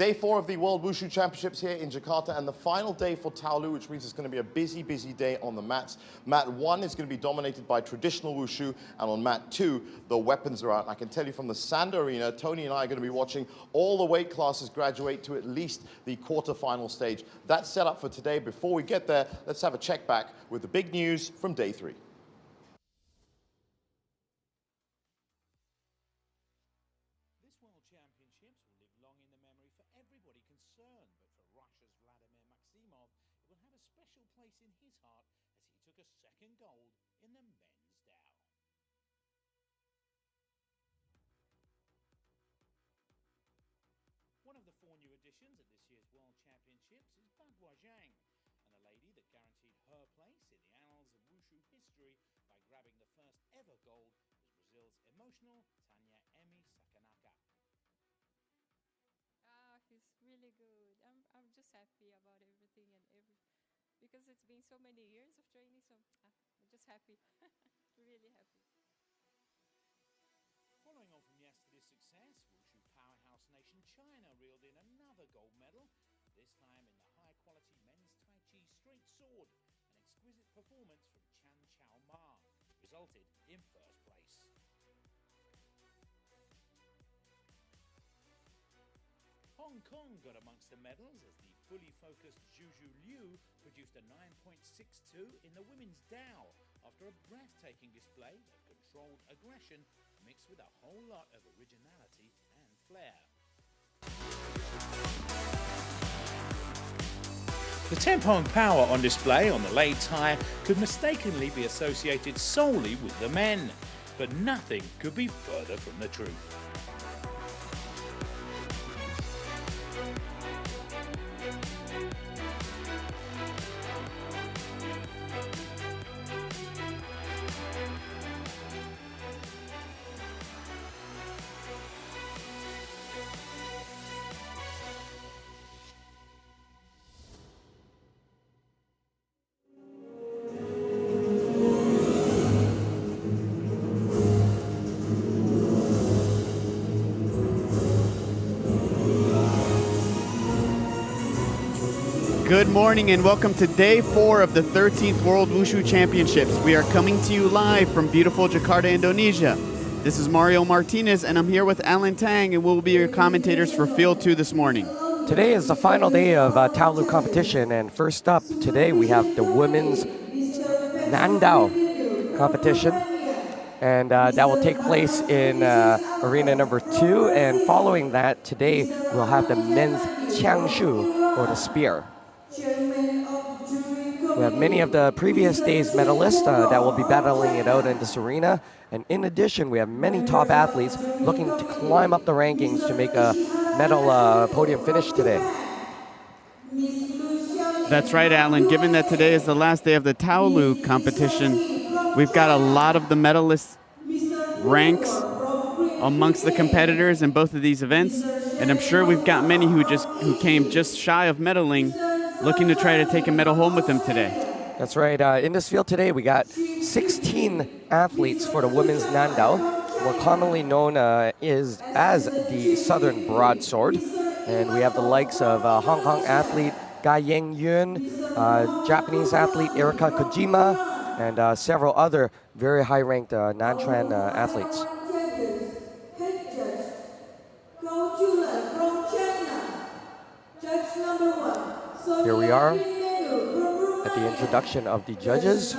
Day 4 of the World Wushu Championships here in Jakarta, and the final day for taolu, which means it's going to be a busy, busy day on the mats. Mat 1 is going to be dominated by traditional Wushu, and on mat 2, the weapons are out. And I can tell you from the sand arena, Tony and I are going to be watching all the weight classes graduate to at least the quarterfinal stage. That's set up for today. Before we get there, let's have a check back with the big news from Day 3. One of the 4 new additions at this year's World Championships is Bagua Zhang, and the lady that guaranteed her place in the annals of wushu history by grabbing the first ever gold was Brazil's emotional Tanya Emi Sakanaka. He's really good. I'm just happy about everything because it's been so many years of training, so I'm just happy. Really happy. Following on from yesterday's success, wushu powerhouse nation China reeled in another gold medal, this time in the high-quality men's Tai Chi straight sword. An exquisite performance from Chan Chao Ma resulted in first place. Hong Kong got amongst the medals as the fully focused Zhu Liu produced a 9.62 in the women's Dao after a breathtaking display of controlled aggression mixed with a whole lot of originality and flair. The Tempong power on display on the Lei Tai could mistakenly be associated solely with the men, but nothing could be further from the truth. Good morning and welcome to Day 4 of the 13th World Wushu Championships. We are coming to you live from beautiful Jakarta, Indonesia. This is Mario Martinez and I'm here with Alan Tang, and we'll be your commentators for Field 2 this morning. Today is the final day of taolu competition, and first up today we have the women's Nandao competition, and that will take place in arena number 2, and following that today we'll have the men's Qiangshu, or the spear. We have many of the previous day's medalists that will be battling it out in this arena. And in addition, we have many top athletes looking to climb up the rankings to make a medal podium finish today. That's right, Alan. Given that today is the last day of the taolu competition, we've got a lot of the medalist ranks amongst the competitors in both of these events. And I'm sure we've got many who came just shy of medaling, looking to try to take a medal home with them today. That's right. In this field today, we got 16 athletes for the women's Nandao, more commonly known as the Southern Broadsword. And we have the likes of Hong Kong athlete Ga Yang Yun, Japanese athlete Erika Kojima, and several other very high-ranked Nantran athletes. Here we are at the introduction of the judges.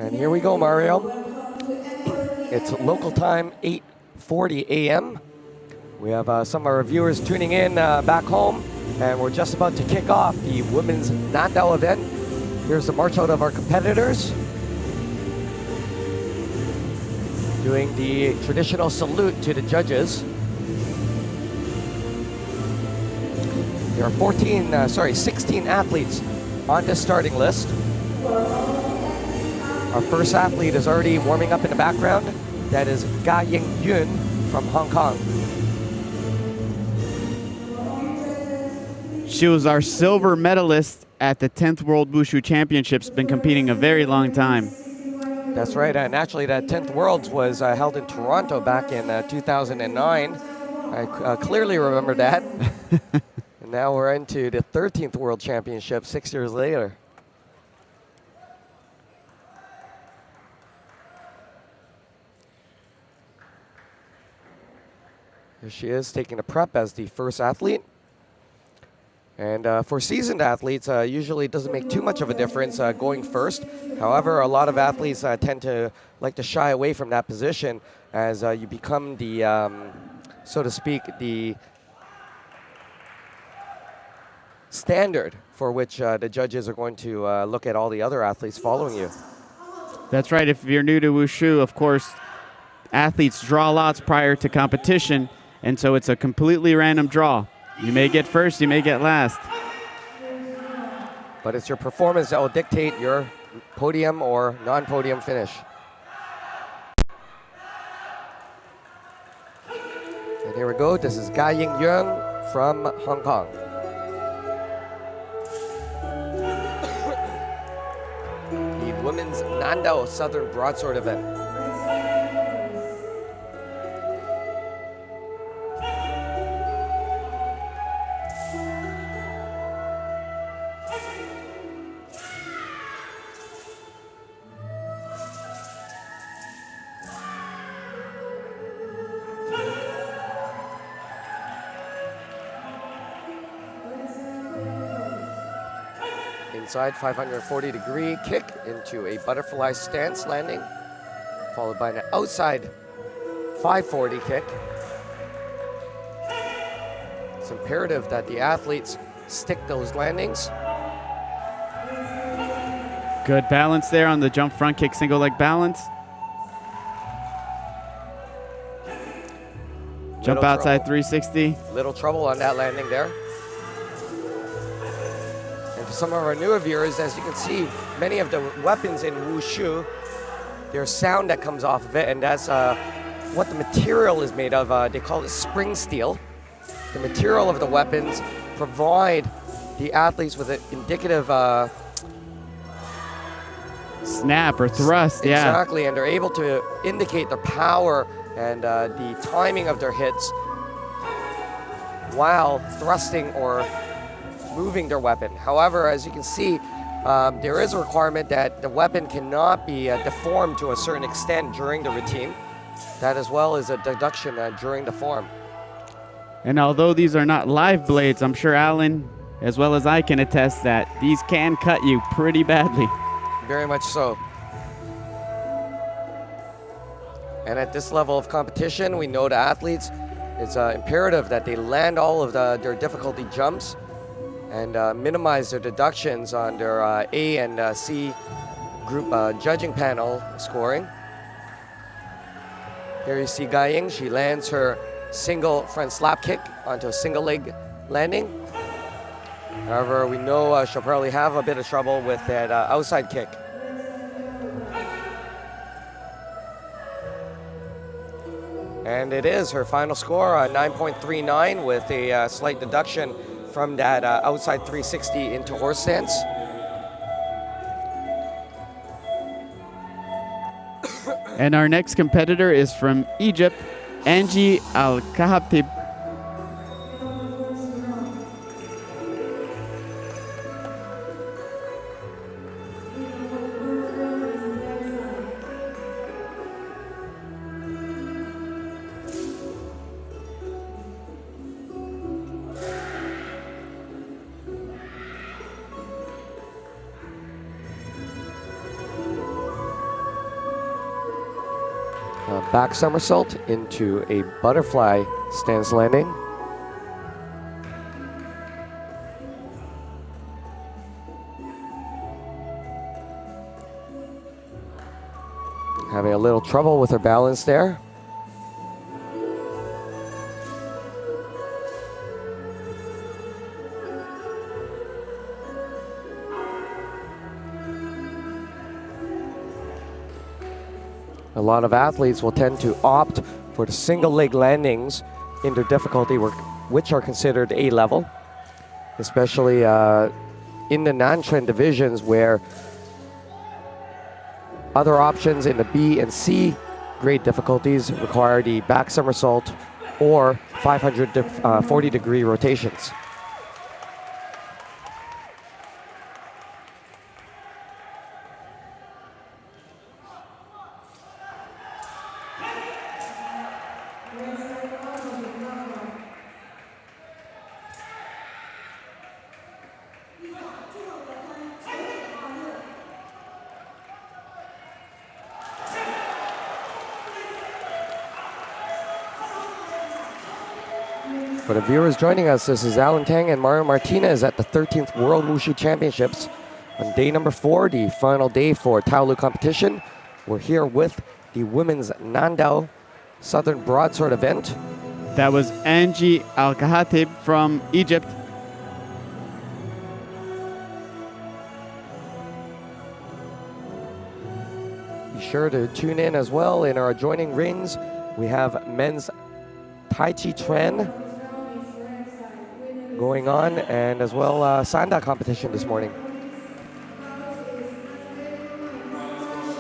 And here we go, Mario. It's local time, 8:40 a.m. We have some of our viewers tuning in back home, and we're just about to kick off the women's Nandao event. Here's the march out of our competitors, doing the traditional salute to the judges. There are 16 athletes on the starting list. Our first athlete is already warming up in the background. That is Ga Ying-yun from Hong Kong. She was our silver medalist at the 10th World Wushu Championships, been competing a very long time. That's right, and actually that 10th Worlds was held in Toronto back in 2009. I clearly remember that. And now we're into the 13th World Championship 6 years later. Here she is taking a prep as the first athlete. And for seasoned athletes, usually it doesn't make too much of a difference going first. However, a lot of athletes tend to like to shy away from that position as you become the, so to speak, the standard for which the judges are going to look at all the other athletes following you. That's right. If you're new to Wushu, of course, athletes draw lots prior to competition, and so it's a completely random draw. You may get first, you may get last. But it's your performance that will dictate your podium or non-podium finish. And here we go. This is Ga Ying-yun from Hong Kong. The women's Nandao Southern Broadsword event. Inside 540-degree kick into a butterfly stance landing, followed by an outside 540 kick. It's imperative that the athletes stick those landings. Good balance there on the jump front kick, single leg balance. Jump outside 360. Little trouble on that landing there. For some of our newer viewers, as you can see, many of the weapons in Wushu, there's sound that comes off of it, and that's what the material is made of. They call it spring steel. The material of the weapons provide the athletes with an indicative snap or thrust, yeah. Exactly, and they're able to indicate their power and the timing of their hits while thrusting or moving their weapon. However, as you can see, there is a requirement that the weapon cannot be deformed to a certain extent during the routine. That as well as a deduction during the form. And although these are not live blades, I'm sure Alan, as well as I, can attest that these can cut you pretty badly. Very much so. And at this level of competition, we know the athletes, it's imperative that they land all of their difficulty jumps and minimize their deductions on their A and C group judging panel scoring. Here you see Ga Ying. She lands her single front slap kick onto a single leg landing. However, we know she'll probably have a bit of trouble with that outside kick. And it is her final score, 9.39, with a slight deduction from that outside 360 into horse stance. And our next competitor is from Egypt, Angie Al-Kahabtib. back somersault into a butterfly stance landing. Having a little trouble with her balance there. A lot of athletes will tend to opt for the single leg landings in their difficulty, which are considered A level, especially in the non-trend divisions where other options in the B and C grade difficulties require the back somersault or 540-degree rotations. For the viewers joining us, this is Alan Tang and Mario Martinez at the 13th World Wushu Championships on day number 4, the final day for taolu competition. We're here with the women's Nandao Southern Broadsword event. That was Angie Al-Khatib from Egypt. Be sure to tune in as well in our adjoining rings. We have men's Tai Chi Chuan going on, and as well Sanda competition this morning.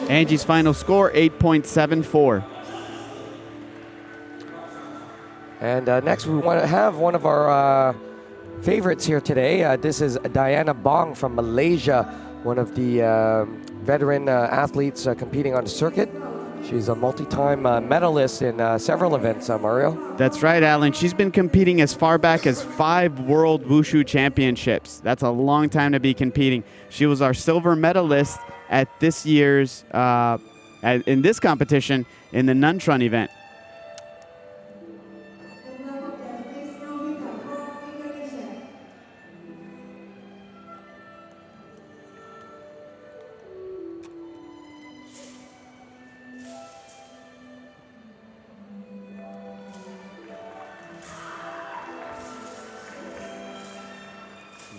Angie's final score, 8.74. And next we want to have one of our favorites here today. This is Diana Bong from Malaysia, one of the veteran athletes competing on the circuit. She's a multi-time medalist in several events, Mario. That's right, Alan. She's been competing as far back as 5 World Wushu Championships. That's a long time to be competing. She was our silver medalist at this year's, in this competition, in the Nuntrun event.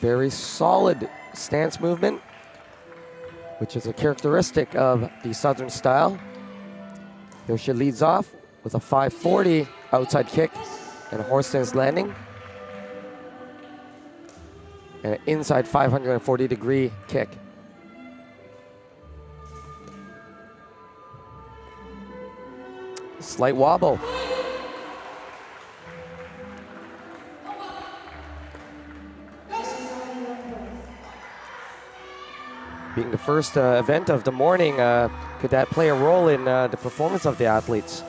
Very solid stance movement, which is a characteristic of the Southern style. Here she leads off with a 540 outside kick and a horse stance landing. And an inside 540-degree kick. Slight wobble. Being the first event of the morning, could that play a role in the performance of the athletes?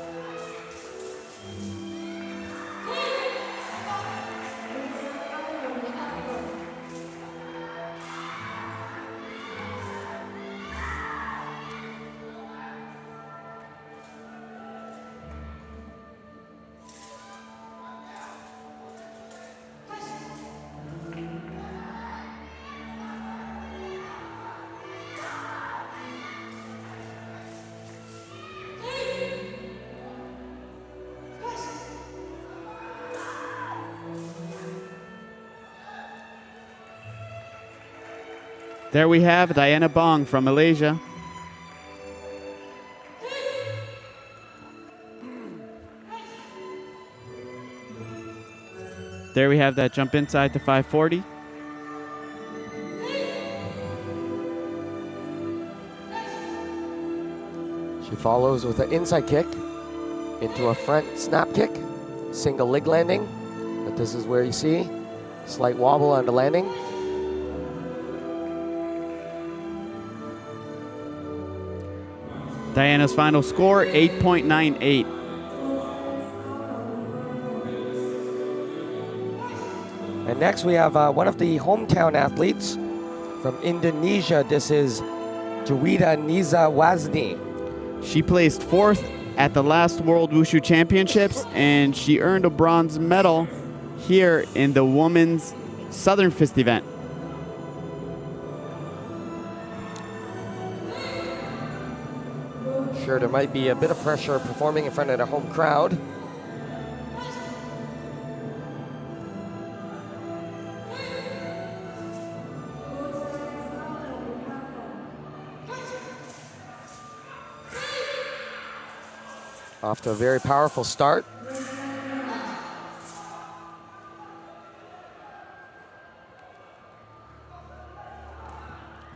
There we have Diana Bong from Malaysia. There we have that jump inside to 540. She follows with an inside kick into a front snap kick, single leg landing. But this is where you see slight wobble on the landing. Diana's final score, 8.98. And next we have one of the hometown athletes from Indonesia. This is Juwita Niza Wazni. She placed 4th at the last World Wushu Championships, and she earned a bronze medal here in the women's Southern Fist event. Sure, there might be a bit of pressure performing in front of the home crowd. Off to a very powerful start.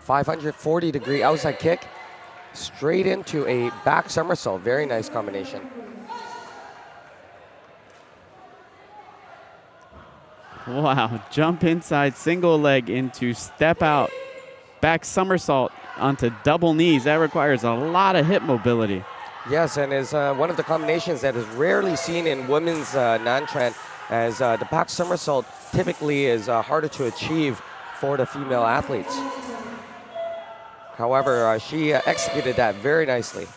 .540-degree outside kick, straight into a back somersault. Very nice combination. Wow, jump inside, single leg into step out, back somersault onto double knees. That requires a lot of hip mobility. Yes, and is one of the combinations that is rarely seen in women's Nantran, as the back somersault typically is harder to achieve for the female athletes. However, she executed that very nicely.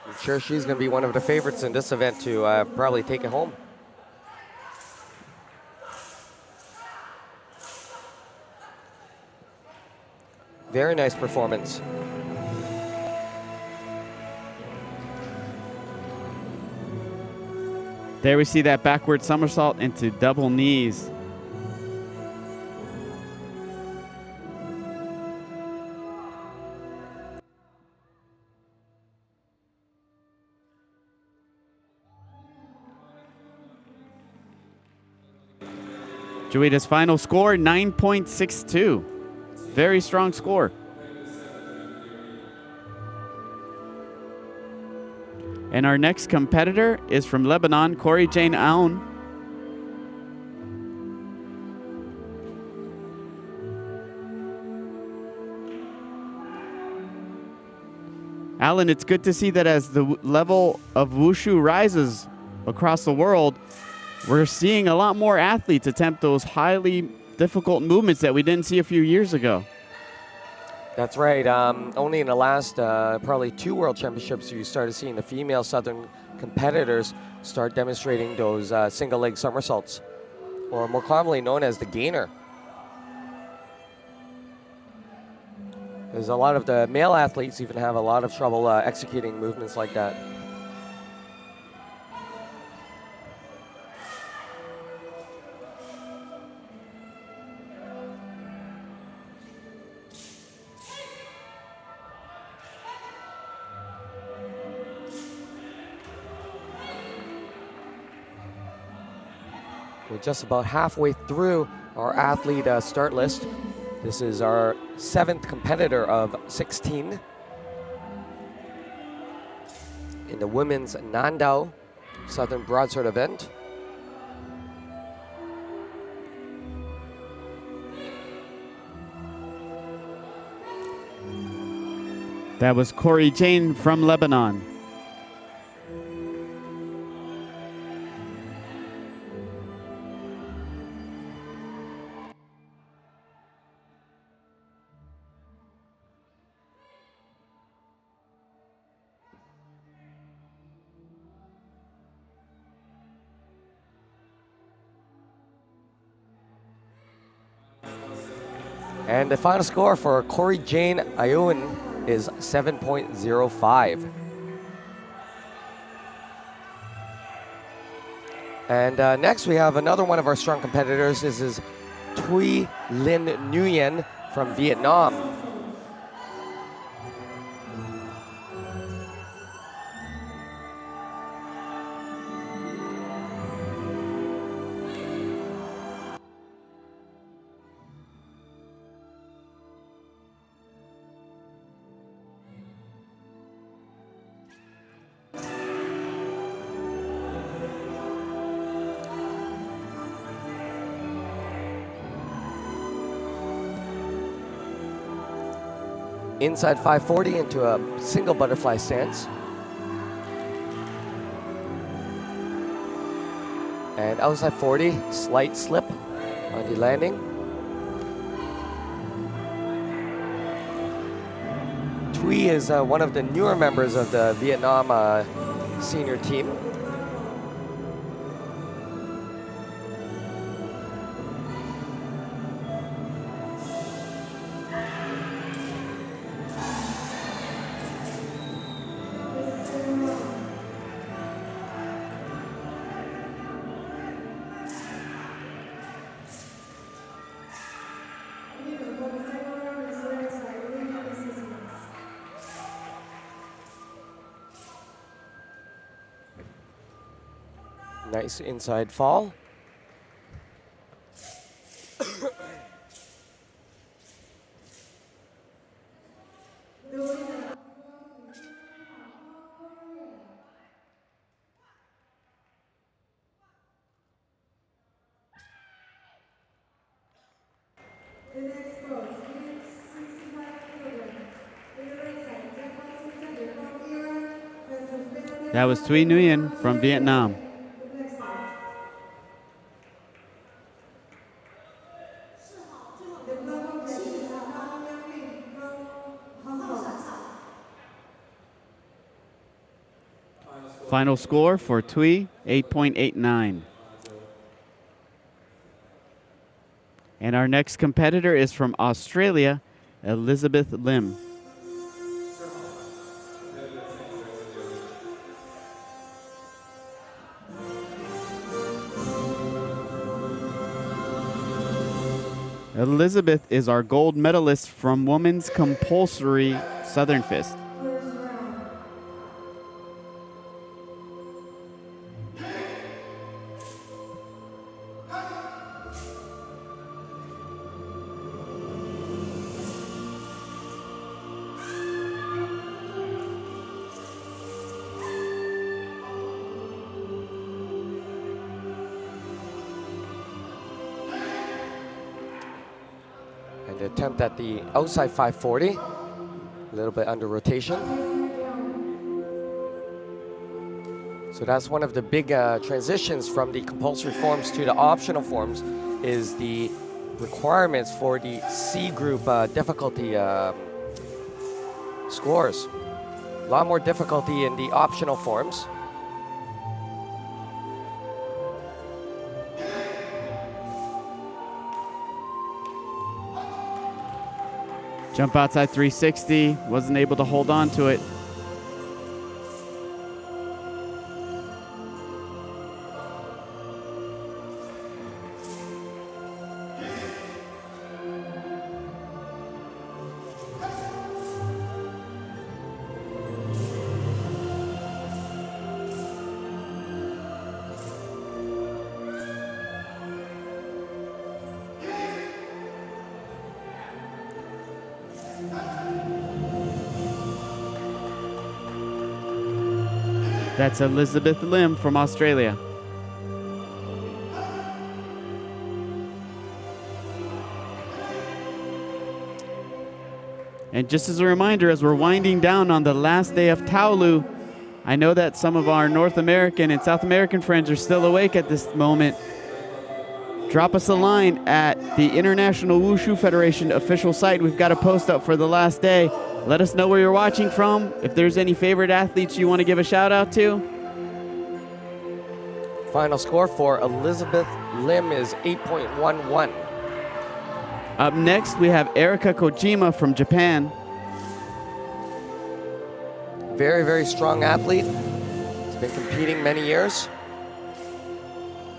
I'm sure she's going to be one of the favorites in this event to probably take it home. Very nice performance. There we see that backward somersault into double knees. Joeita's final score, 9.62. Very strong score. And our next competitor is from Lebanon, Corey Jane Aoun. Alan, it's good to see that as the level of wushu rises across the world, we're seeing a lot more athletes attempt those highly difficult movements that we didn't see a few years ago. That's right. Only in the last probably 2 World Championships you started seeing the female Southern competitors start demonstrating those single leg somersaults, or more commonly known as the gainer. There's a lot of the male athletes even have a lot of trouble executing movements like that. We're just about halfway through our athlete start list. This is our 7th competitor of 16 in the women's Nandao Southern Broadsword event. That was Corey Jane from Lebanon. And the final score for Corey Jane Aoun is 7.05. And next we have another one of our strong competitors. This is Thuy Linh Nguyen from Vietnam. Inside 540 into a single butterfly stance. And outside 40, slight slip on the landing. Thuy is one of the newer members of the Vietnam senior team. Nice inside fall. That was Thuy Nguyen from Vietnam. Final score for Thuy, 8.89. And our next competitor is from Australia, Elizabeth Lim. Elizabeth is our gold medalist from women's compulsory Southern Fist. And the attempt at the outside 540, a little bit under rotation. So that's one of the big transitions from the compulsory forms to the optional forms, is the requirements for the C group difficulty scores. A lot more difficulty in the optional forms. Jump outside 360, wasn't able to hold on to it. That's Elizabeth Lim from Australia. And just as a reminder, as we're winding down on the last day of taolu, I know that some of our North American and South American friends are still awake at this moment. Drop us a line at the International Wushu Federation official site. We've got a post up for the last day. Let us know where you're watching from. If there's any favorite athletes you want to give a shout out to. Final score for Elizabeth Lim is 8.11. Up next, we have Erika Kojima from Japan. Very, very strong athlete. Has been competing many years.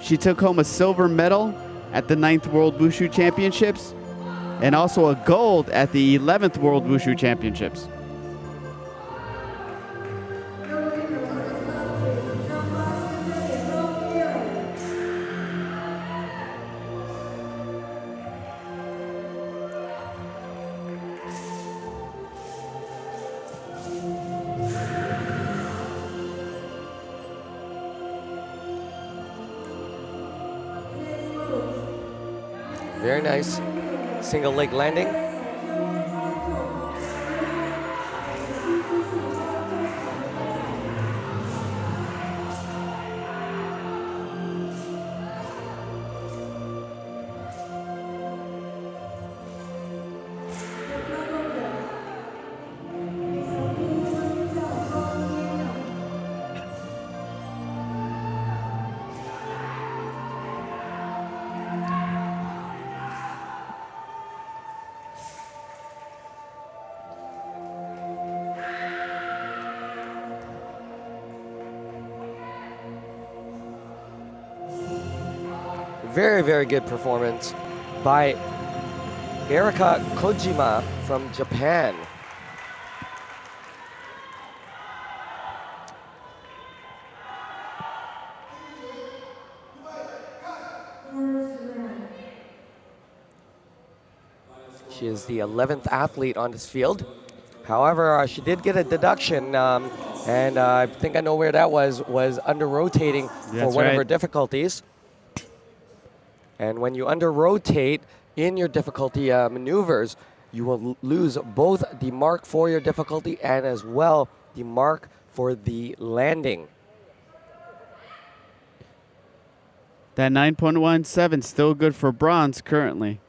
She took home a silver medal at the 9th World Wushu Championships and also a gold at the 11th World Wushu Championships. Very nice single leg landing. very, very good performance by Erika Kojima from Japan. She is the 11th athlete on this field. However, she did get a deduction, and I think I know where that was under-rotating for one of her difficulties. And when you under-rotate in your difficulty maneuvers, you will lose both the mark for your difficulty and as well the mark for the landing. That 9.17 still good for bronze currently.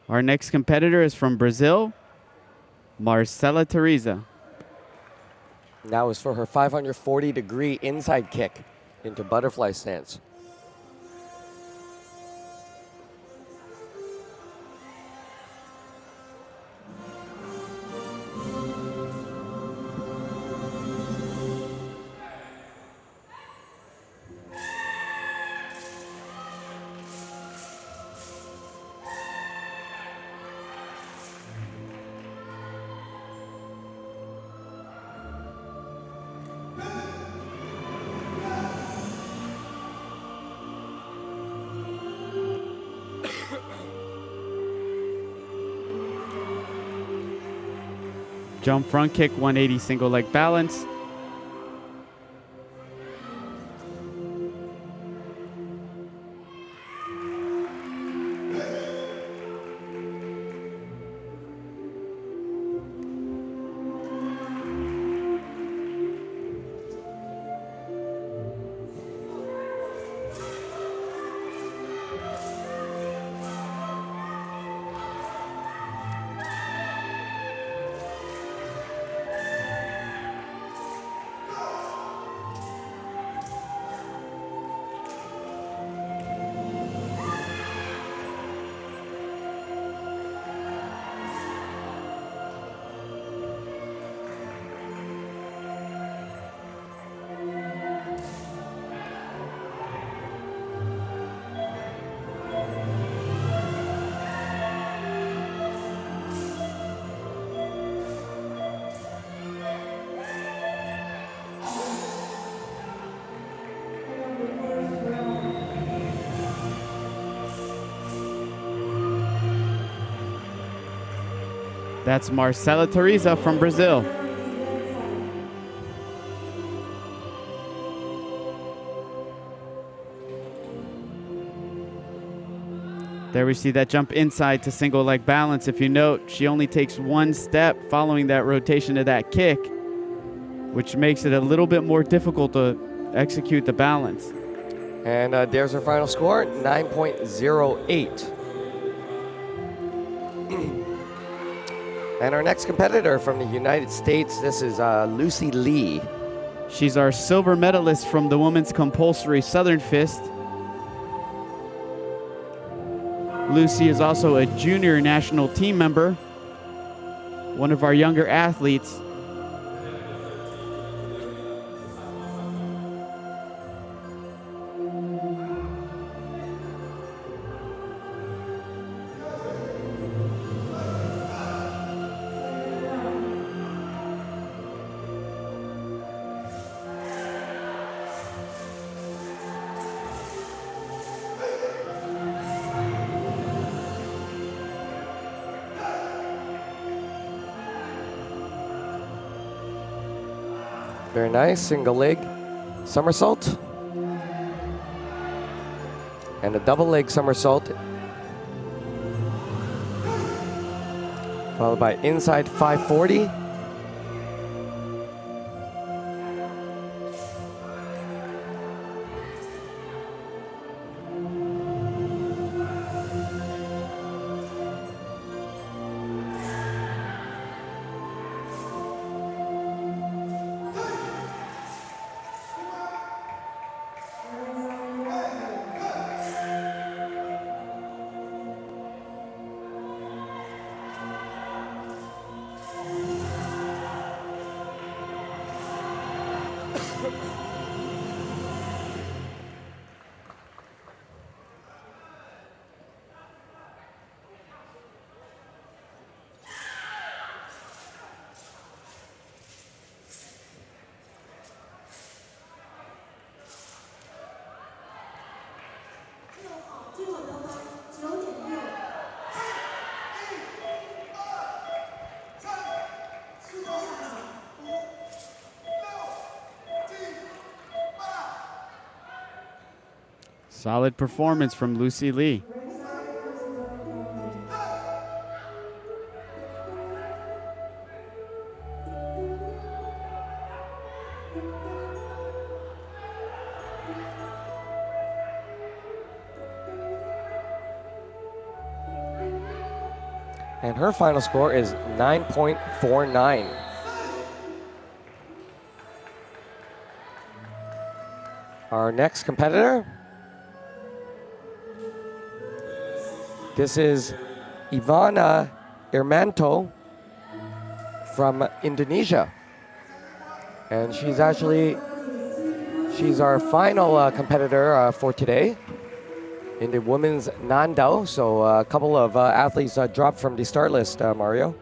Our next competitor is from Brazil, Marcela Teresa. That was for her 540-degree inside kick into butterfly stance. Jump front kick, 180 single leg balance. That's Marcela Teresa from Brazil. There we see that jump inside to single leg balance. If you note, she only takes one step following that rotation of that kick, which makes it a little bit more difficult to execute the balance. And there's her final score, 9.08. And our next competitor from the United States, this is Lucy Lee. She's our silver medalist from the women's compulsory Southern Fist. Lucy is also a junior national team member, one of our younger athletes. Very nice, single leg somersault. And a double leg somersault. Followed by inside 540. Solid performance from Lucy Lee. And her final score is 9.49. Our next competitor, this is Ivana Irmanto from Indonesia. And she's our final competitor for today in the women's Nandao. So a couple of athletes dropped from the start list, Mario.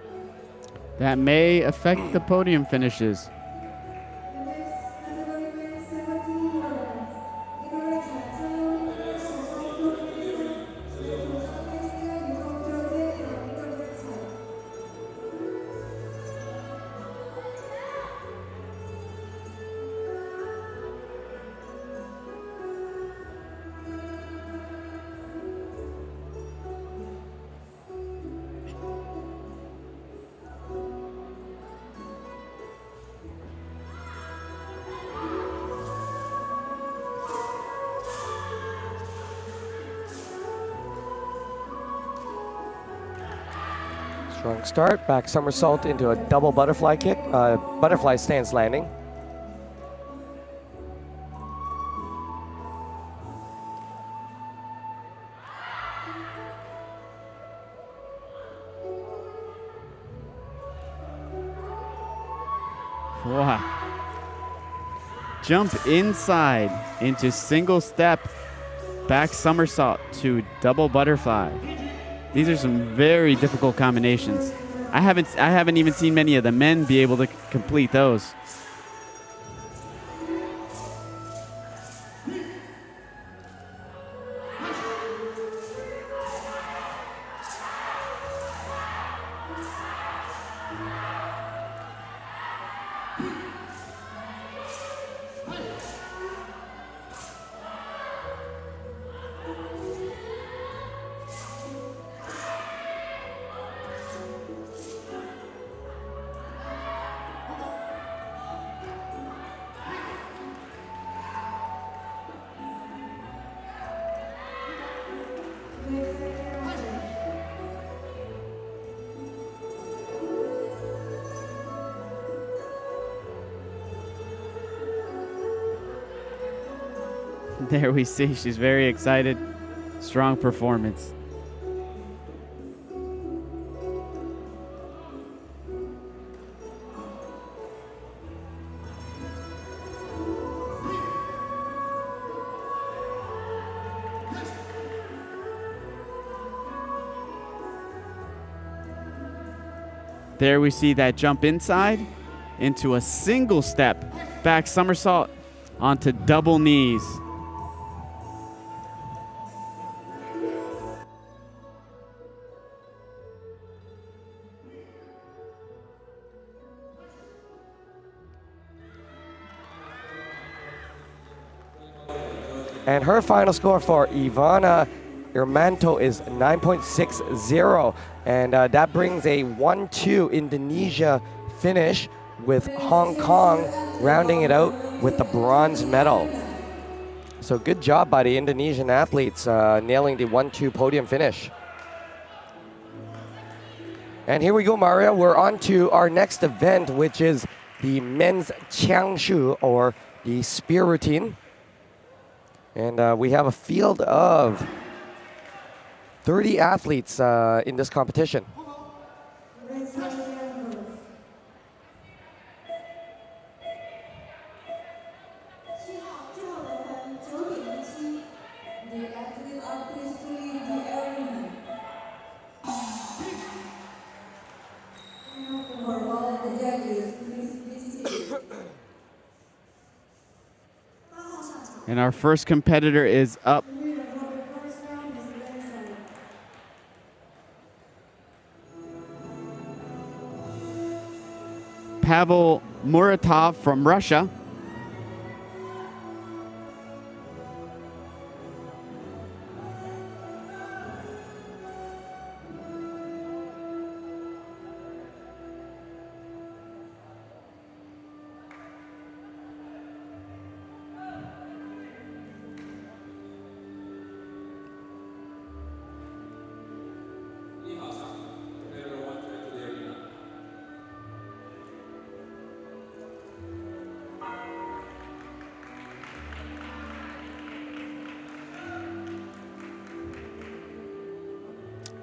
That may affect the podium finishes. Strong start, back somersault into a double butterfly kick, butterfly stance landing. Wow. Jump inside into single step, back somersault to double butterfly. These are some very difficult combinations. I haven't even seen many of the men be able to complete those. There we see she's very excited. Strong performance. There we see that jump inside into a single step, back somersault onto double knees. And her final score for Ivana Irmanto is 9.60. And that brings a 1-2 Indonesia finish, with Hong Kong rounding it out with the bronze medal. So good job by the Indonesian athletes nailing the 1-2 podium finish. And here we go, Mario. We're on to our next event, which is the men's Changshu, or the spear routine. And we have a field of 30 athletes in this competition. And our first competitor is up. Pavel Muratov from Russia.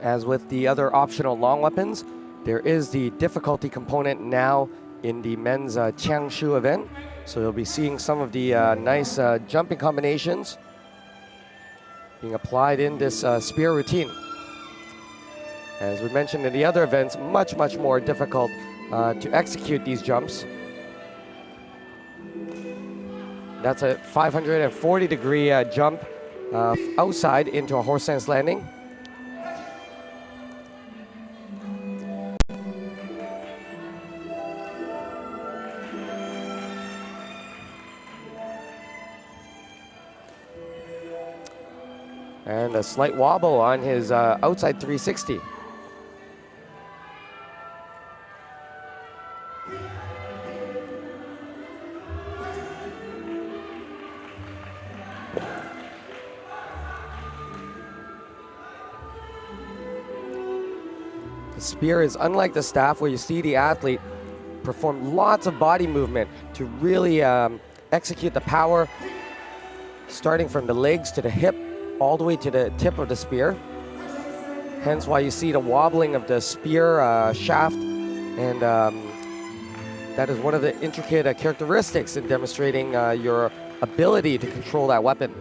As with the other optional long weapons, there is the difficulty component now in the men's Changshu event. So you'll be seeing some of the nice jumping combinations being applied in this spear routine. As we mentioned in the other events, much more difficult to execute these jumps. That's a 540-degree jump outside into a horse stance landing. And a slight wobble on his outside 360. The spear is unlike the staff, where you see the athlete perform lots of body movement to really execute the power, starting from the legs to the hip, all the way to the tip of the spear. Hence why you see the wobbling of the spear shaft, and that is one of the intricate characteristics in demonstrating your ability to control that weapon.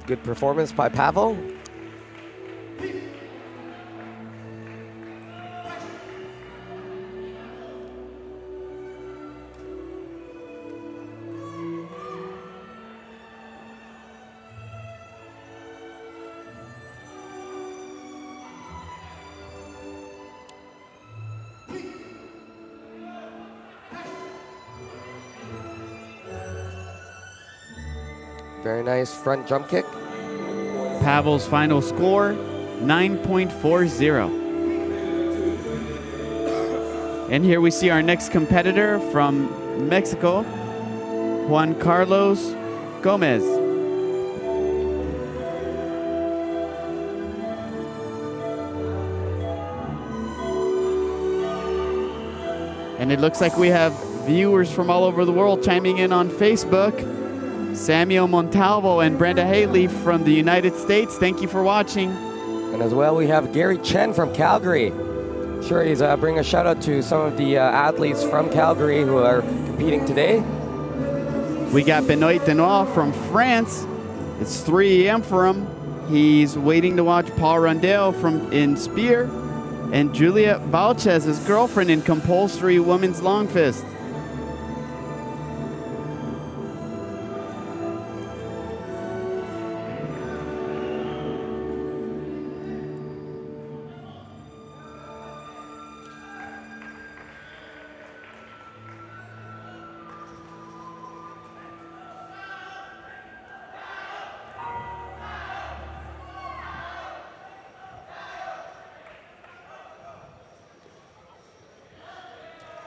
Good performance by Pavel. Very nice front jump kick. Pavel's final score, 9.40. And here we see our next competitor from Mexico, Juan Carlos Gomez. And it looks like we have viewers from all over the world chiming in on Facebook. Samuel Montalvo and Brenda Haley from the United States, thank you for watching. And as well, we have Gary Chen from Calgary. Sure, he's bring a shout out to some of the athletes from Calgary who are competing today. We got Benoit Denois from France. It's 3 a.m. for him. He's waiting to watch Paul Rondell in Spear, and Julia Valches, his girlfriend, in compulsory women's long fist.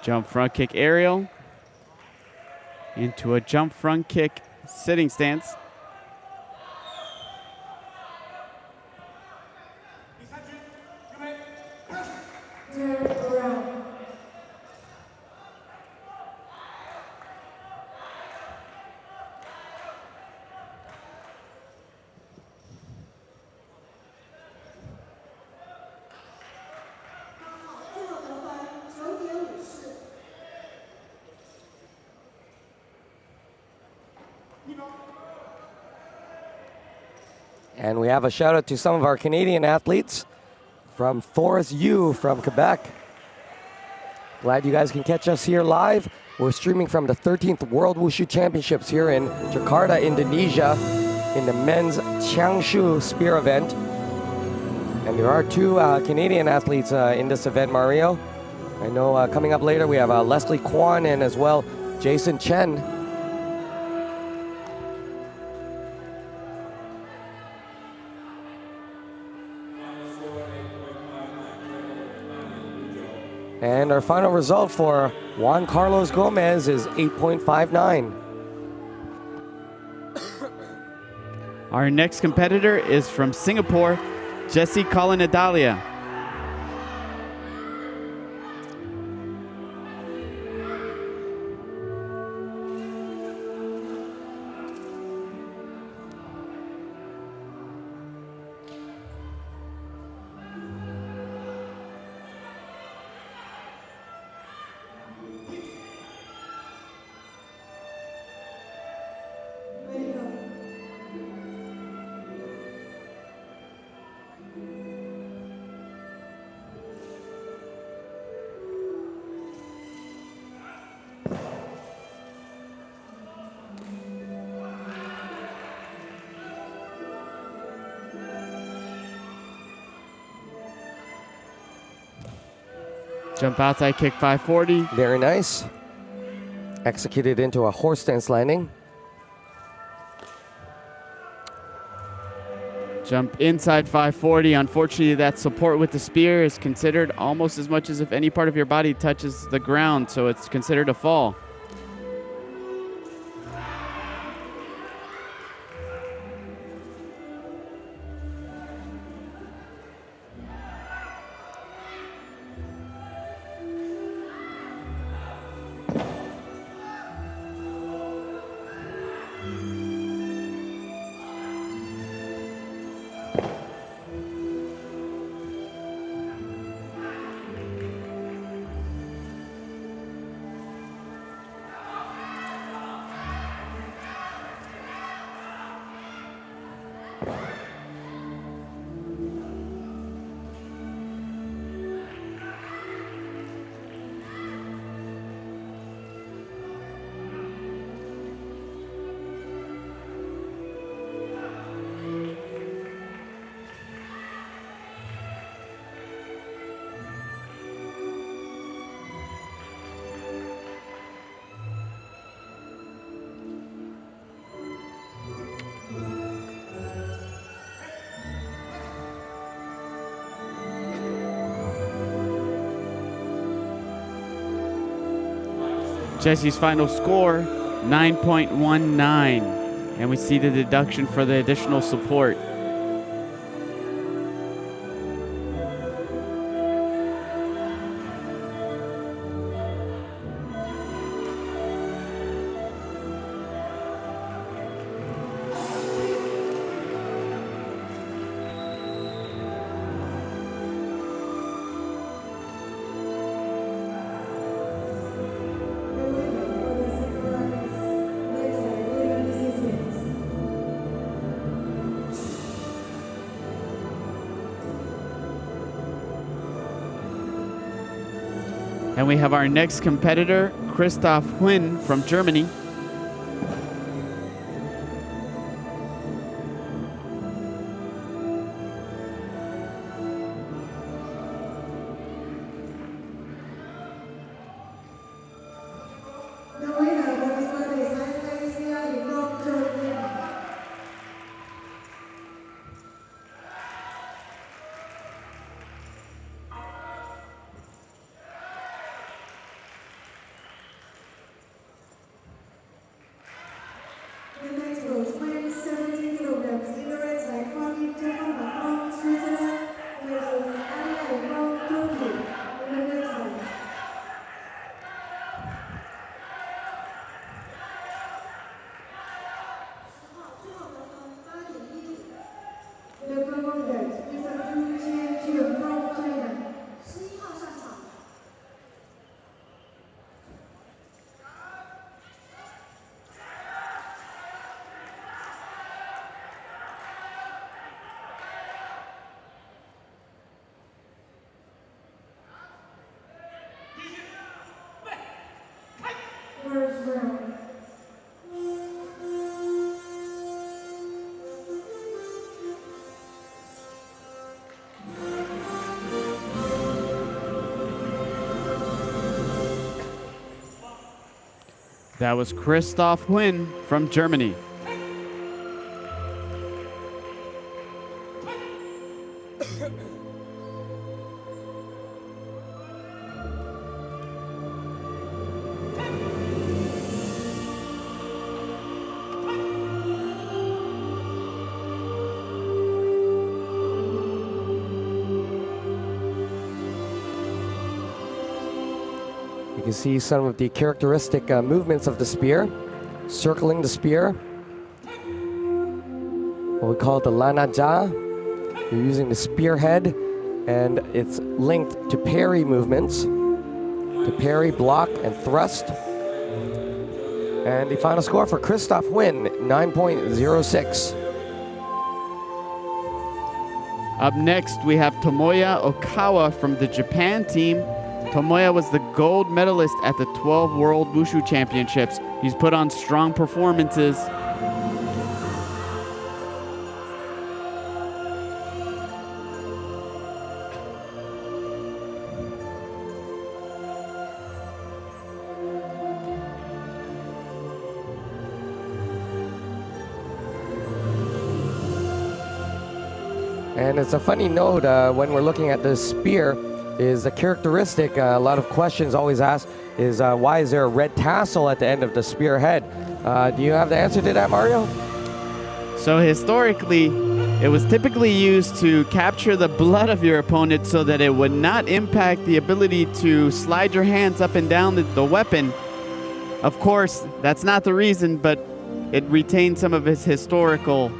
Jump front kick aerial into a jump front kick sitting stance. And we have a shout out to some of our Canadian athletes, from Forrest Yu from Quebec. Glad you guys can catch us here live. We're streaming from the 13th World Wushu Championships here in Jakarta, Indonesia, in the men's Changshu spear event. And there are 2 Canadian athletes in this event, Mario. I know coming up later we have Leslie Kwan and as well Jason Chen. And our final result for Juan Carlos Gomez is 8.59. Our next competitor is from Singapore, Jessie Colin-Adalia. Jump outside kick 540. Very nice. Executed into a horse stance landing. Jump inside 540. Unfortunately, that support with the spear is considered almost as much as if any part of your body touches the ground, so it's considered a fall. Jesse's final score, 9.19. And we see the deduction for the additional support. And we have our next competitor, Christoph Huynh from Germany. That was Christoph Huynh from Germany. You can see some of the characteristic movements of the spear, circling the spear. What we call the lana ja. You're using the spearhead, and it's linked to parry movements, to parry, block, and thrust. And the final score for Christoph Huynh, 9.06. Up next, we have Tomoya Okawa from the Japan team. Tomoya was the gold medalist at the 12 World Wushu Championships. He's put on strong performances. And it's a funny note when we're looking at the spear is a characteristic. A lot of questions always asked is why is there a red tassel at the end of the spearhead? Do you have the answer to that, Mario? So historically, it was typically used to capture the blood of your opponent so that it would not impact the ability to slide your hands up and down the weapon. Of course, that's not the reason, but it retained some of its historical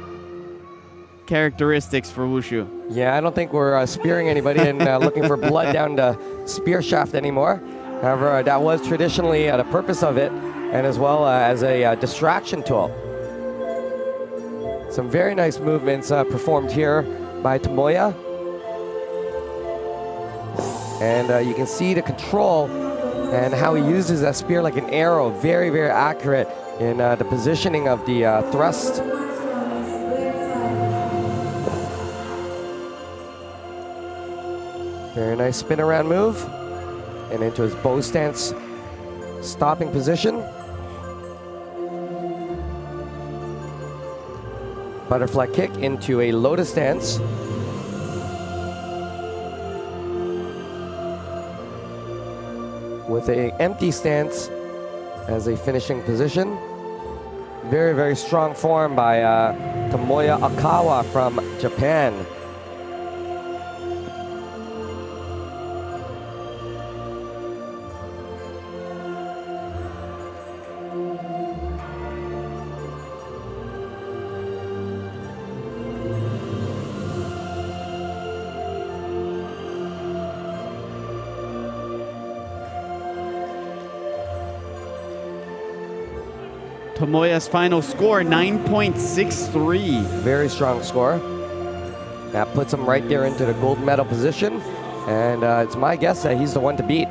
characteristics for wushu. Yeah, I don't think we're spearing anybody and looking for blood down the spear shaft anymore. However, that was traditionally the purpose of it, and as well as a distraction tool. Some very nice movements performed here by Tomoya. And you can see the control and how he uses that spear like an arrow. Very, very accurate in the positioning of the thrust. Very nice spin around move. And into his bow stance stopping position. Butterfly kick into a lotus stance. With an empty stance as a finishing position. Very, very strong form by Tomoya Akawa from Japan. Tomoya's final score, 9.63. Very strong score. That puts him right there into the gold medal position. And it's my guess that he's the one to beat.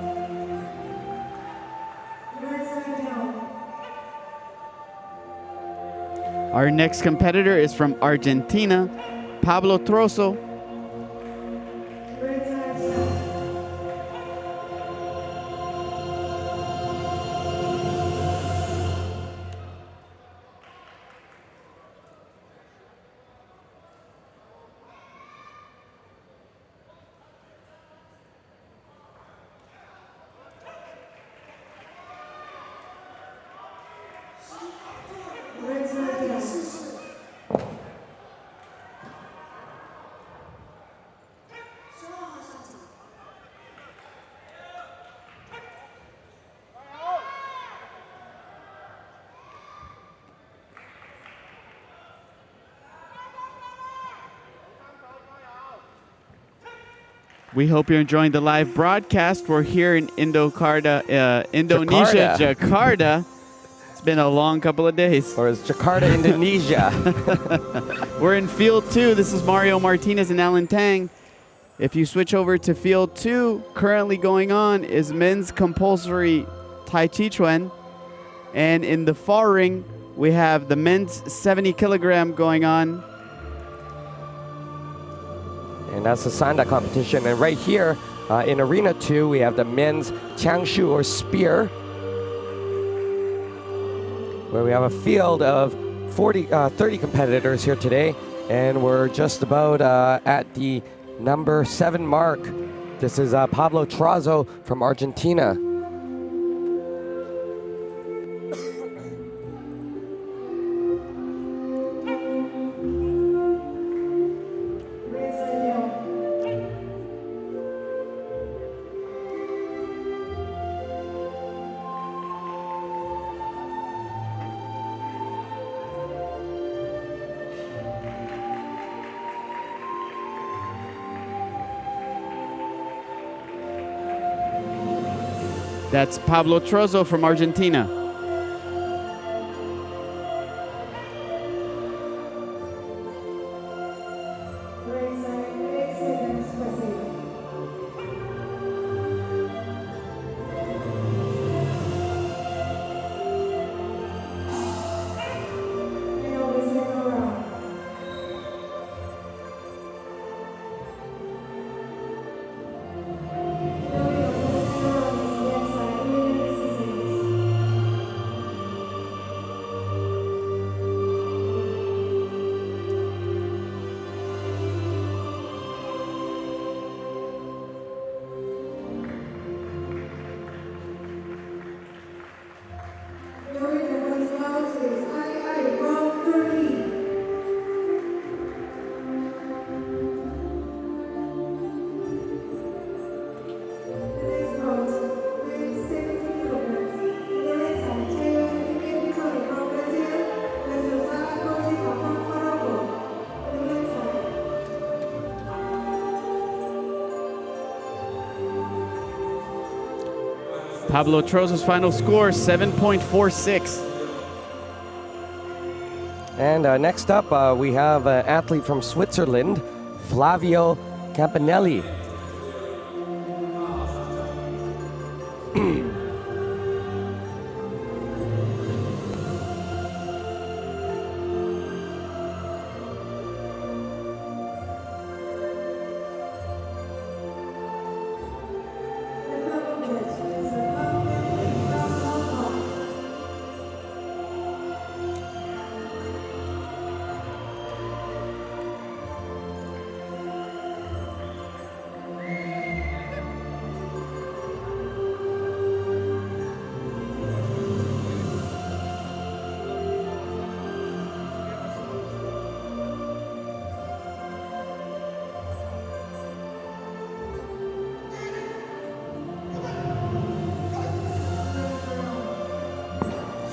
Our next competitor is from Argentina, Pablo Trozo. We hope you're enjoying the live broadcast. We're here in Indonesia, Jakarta. It's been a long couple of days. Or it's Jakarta, Indonesia. We're in Field 2. This is Mario Martinez and Alan Tang. If you switch over to Field 2, currently going on is men's compulsory Tai Chi Chuan. And in the far ring, we have the men's 70 kilogram going on. And that's the Sanda competition. And right here in Arena 2, we have the men's Changshu or spear, where we have a field of 30 competitors here today. And we're just about at the number 7 mark. This is Pablo Trozo from Argentina. That's Pablo Trozo from Argentina. Pablo Troza's final score, 7.46. And next up, we have an athlete from Switzerland, Flavio Campanelli.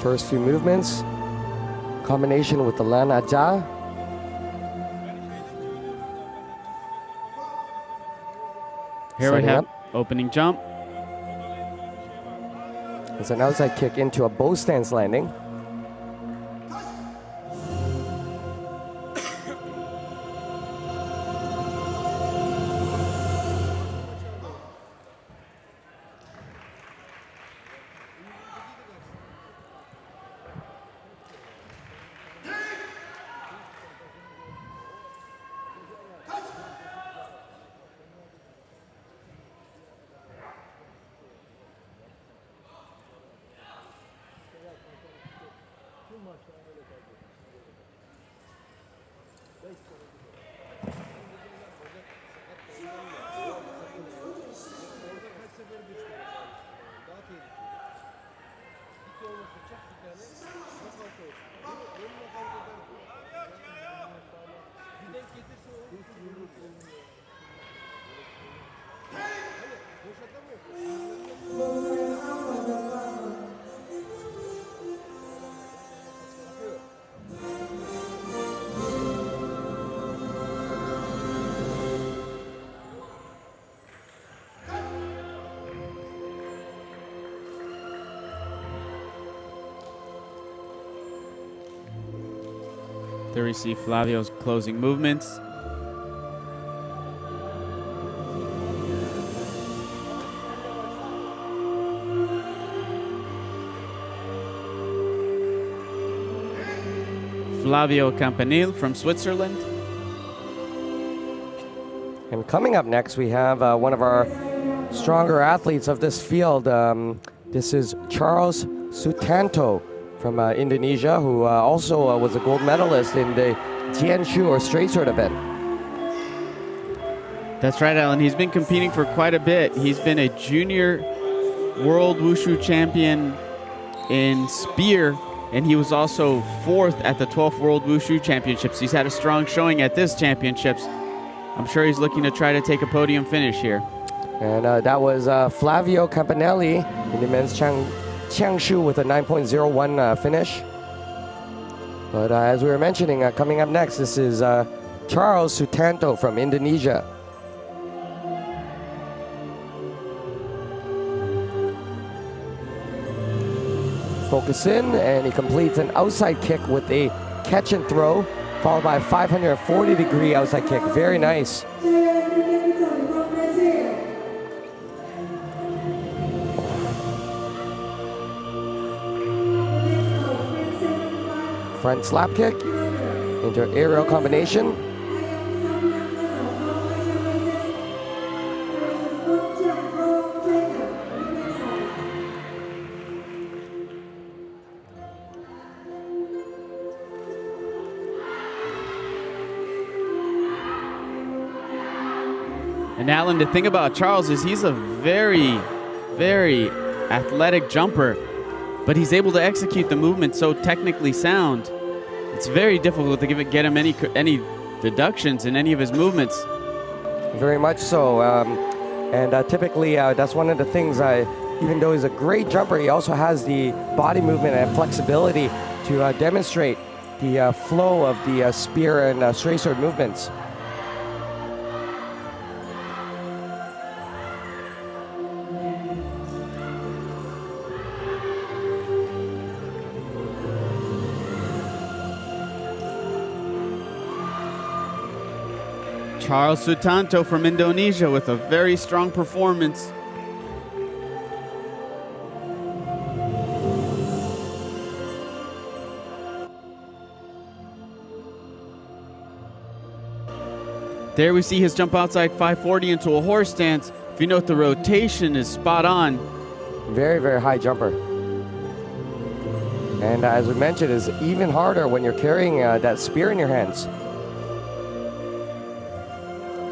First few movements, combination with the Lana Ja. Here we have opening jump. It's an outside kick into a bow stance landing. There we see Flavio's closing movements. Flavio Campanile from Switzerland. And coming up next, we have one of our stronger athletes of this field. This is Charles Sutanto from Indonesia, who also was a gold medalist in the Tianshu or straight sword event. That's right, Alan. He's been competing for quite a bit. He's been a junior world wushu champion in spear, and he was also 4th at the 12th World Wushu Championships. He's had a strong showing at this championships. I'm sure he's looking to try to take a podium finish here. And that was Flavio Campanelli in the men's Changshu with a 9.01 finish. But as we were mentioning, coming up next, this is Charles Sutanto from Indonesia. Focus in, and he completes an outside kick with a catch and throw, followed by a 540-degree outside kick. Very nice. Front slap kick into an aerial combination. And Alan, the thing about Charles is he's a very, very athletic jumper, but he's able to execute the movement so technically sound. It's very difficult to get him any deductions in any of his movements. Very much so. Typically, that's one of the things, even though he's a great jumper, he also has the body movement and flexibility to demonstrate the flow of the spear and straight sword movements. Charles Sutanto from Indonesia with a very strong performance. There we see his jump outside 540 into a horse stance. If you note, the rotation is spot on. Very, very high jumper. And as we mentioned, it's even harder when you're carrying that spear in your hands.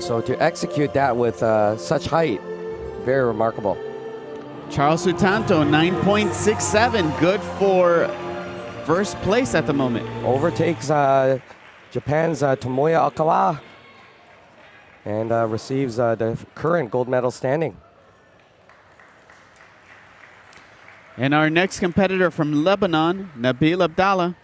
So to execute that with such height, very remarkable. Charles Sutanto, 9.67, good for first place at the moment. Overtakes Japan's Tomoya Okawa and receives the current gold medal standing. And our next competitor from Lebanon, Nabil Abdallah.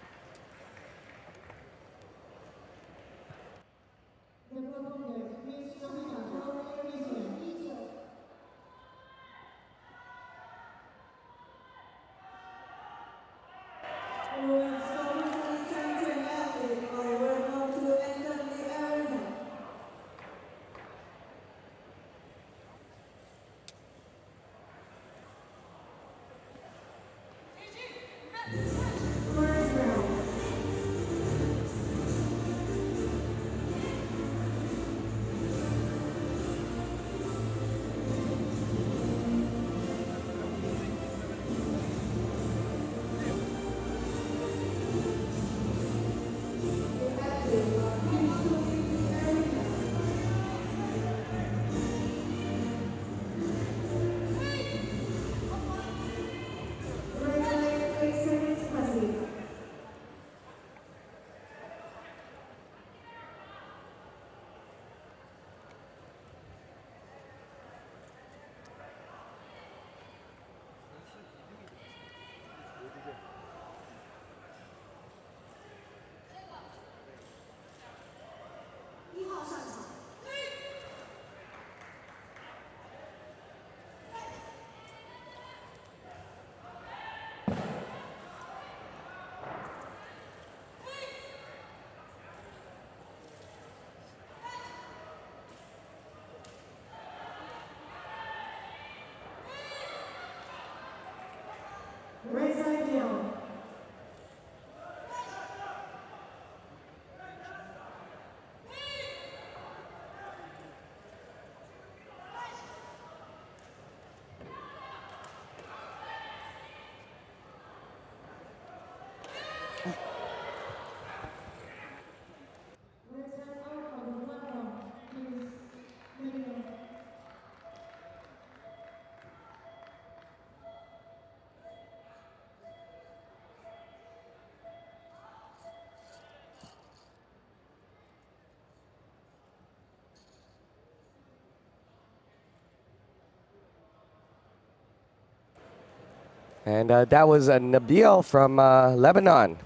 And that was Nabil from Lebanon.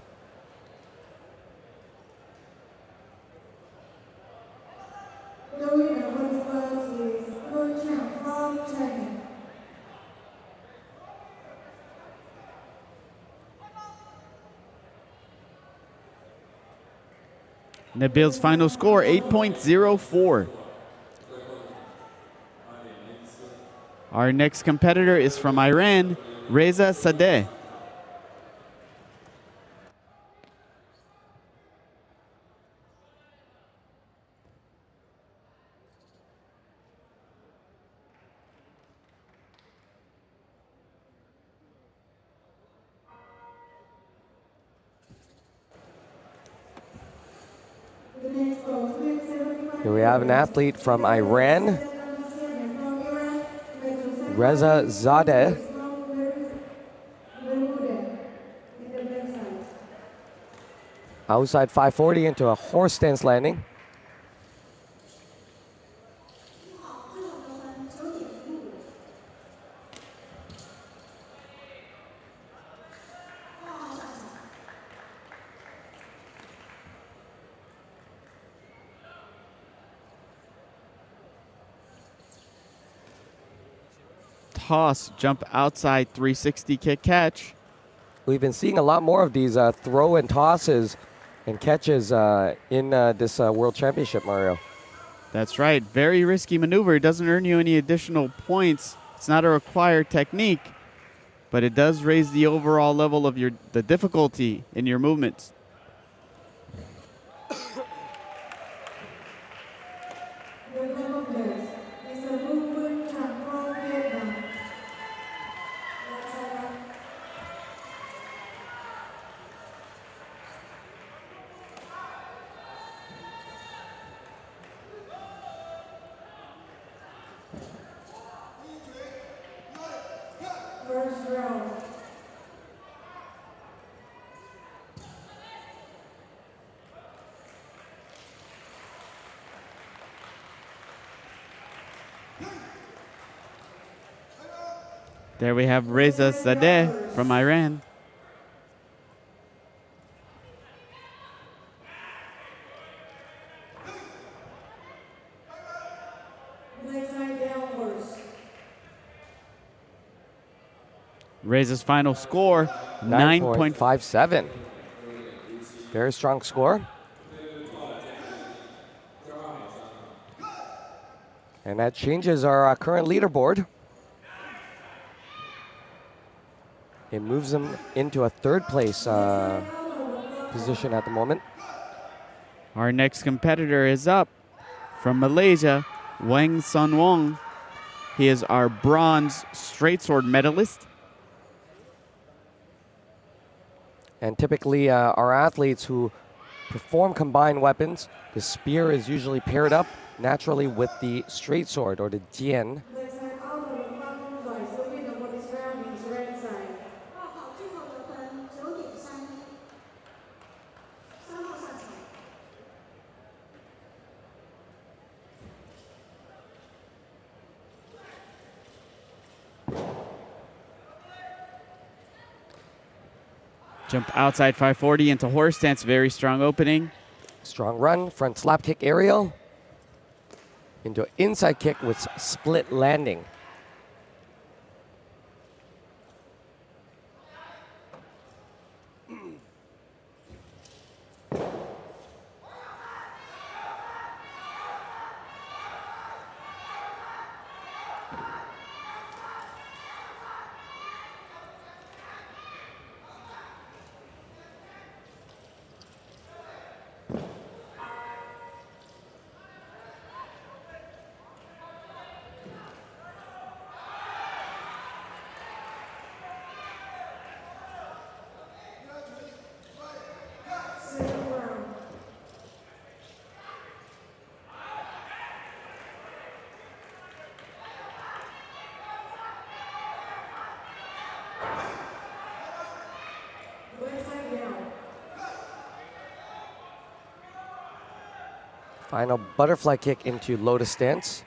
Nabil's final score, 8.04. Our next competitor is from Iran, Reza Sadeh. Here we have an athlete from Iran, Reza Zadeh. Outside 540 into a horse stance landing. Toss, jump outside 360 kick catch. We've been seeing a lot more of these throw and tosses and catches in this World Championship, Mario. That's right. Very risky maneuver. It doesn't earn you any additional points. It's not a required technique, but it does raise the overall level of the difficulty in your movements. There we have Reza Sadeh from Iran. Reza's final score, 9.57. Very strong score. And that changes our current leaderboard. It moves him into a third place position at the moment. Our next competitor is up from Malaysia, Wang Sun Wong. He is our bronze straight sword medalist. And typically our athletes who perform combined weapons, the spear is usually paired up naturally with the straight sword or the dien. Jump outside 540 into horse stance, very strong opening. Strong run, front slap kick aerial into inside kick with split landing. Final butterfly kick into lotus stance.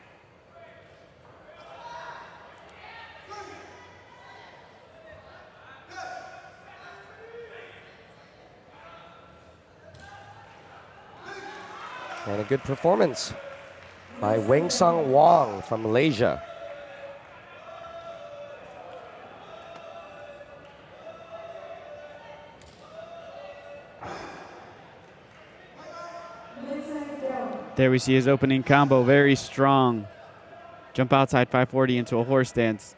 And a good performance by Wang Sun Wong from Malaysia. There we see his opening combo, very strong. Jump outside 540 into a horse stance.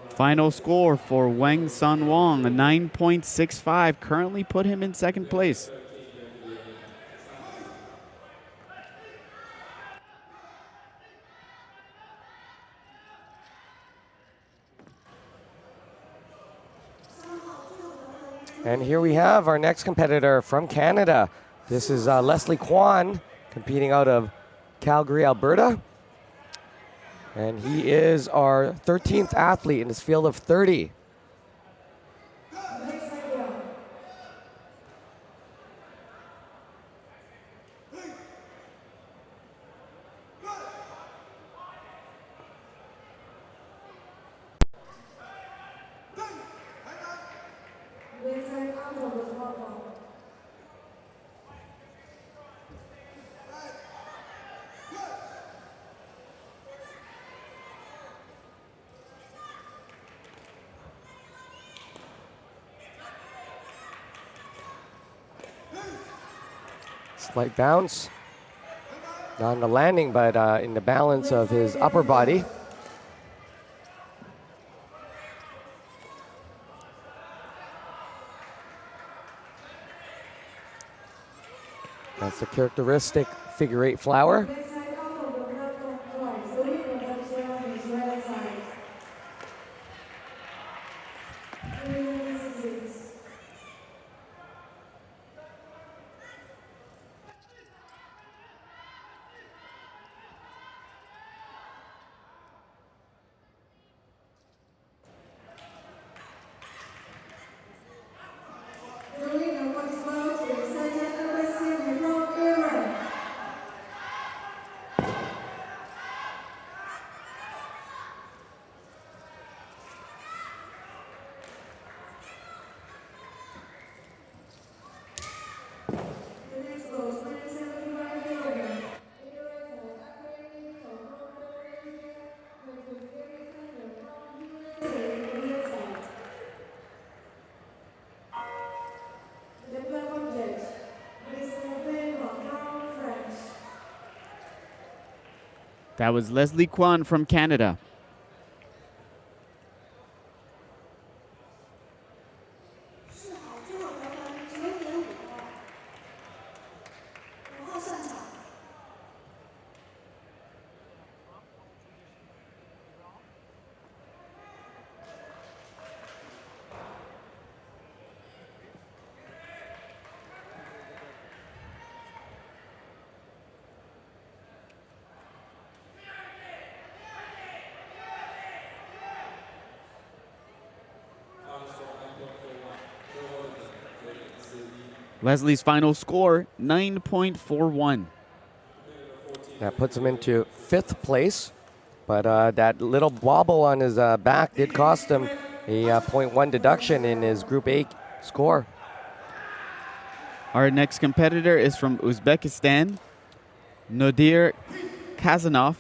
Final score for Wang Sun Wong, a 9.65, currently put him in second place. And here we have our next competitor from Canada. This is Leslie Kwan, competing out of Calgary, Alberta. And he is our 13th athlete in this field of 30. Slight bounce. Not on the landing, but in the balance of his upper body. That's the characteristic figure eight flower. That was Leslie Kwan from Canada. Leslie's final score, 9.41. That puts him into 5th place, but that little wobble on his back did cost him a 0.1 deduction in his Group A score. Our next competitor is from Uzbekistan, Nodir Kazanov.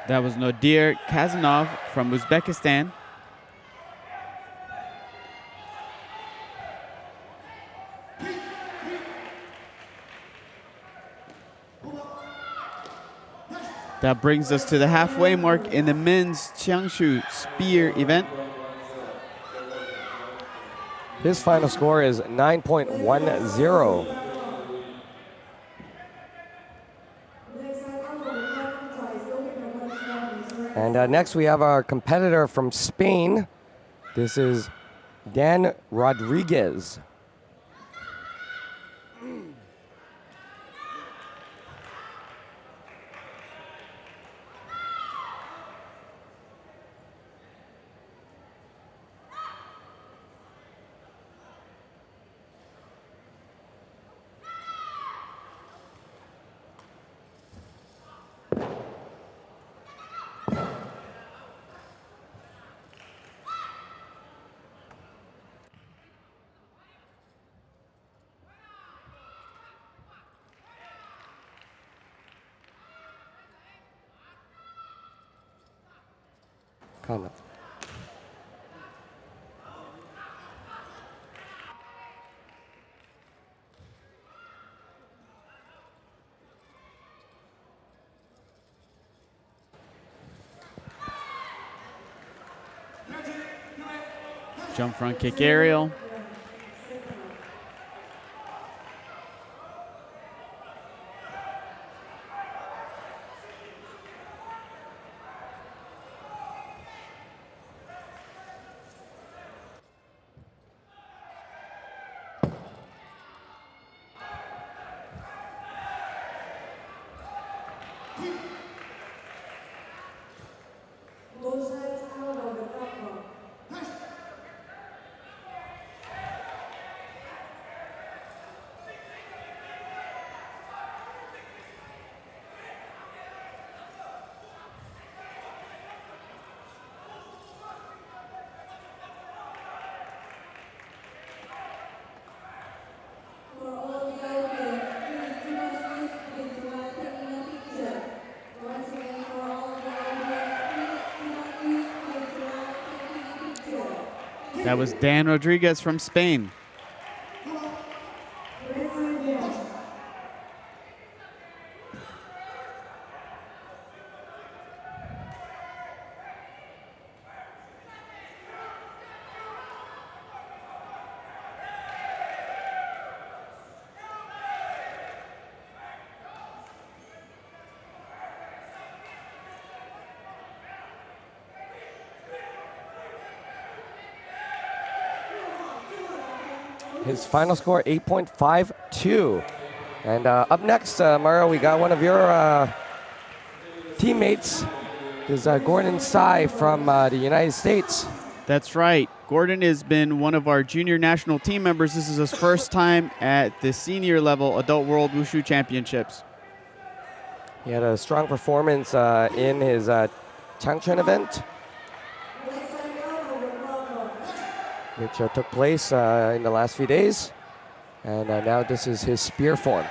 That was Nodir Kazanov from Uzbekistan. That brings us to the halfway mark in the men's Changshu spear event. His final score is 9.10. And next we have our competitor from Spain. This is Dan Rodriguez. Kind of. Jump front kick aerial. That was Dan Rodriguez from Spain. His final score, 8.52. And up next, Mario, we got one of your teammates. Is Gordon Tsai from the United States. That's right. Gordon has been one of our junior national team members. This is his first time at the senior level Adult World Wushu Championships. He had a strong performance in his Changchun event, which took place in the last few days. And now this is his spear form.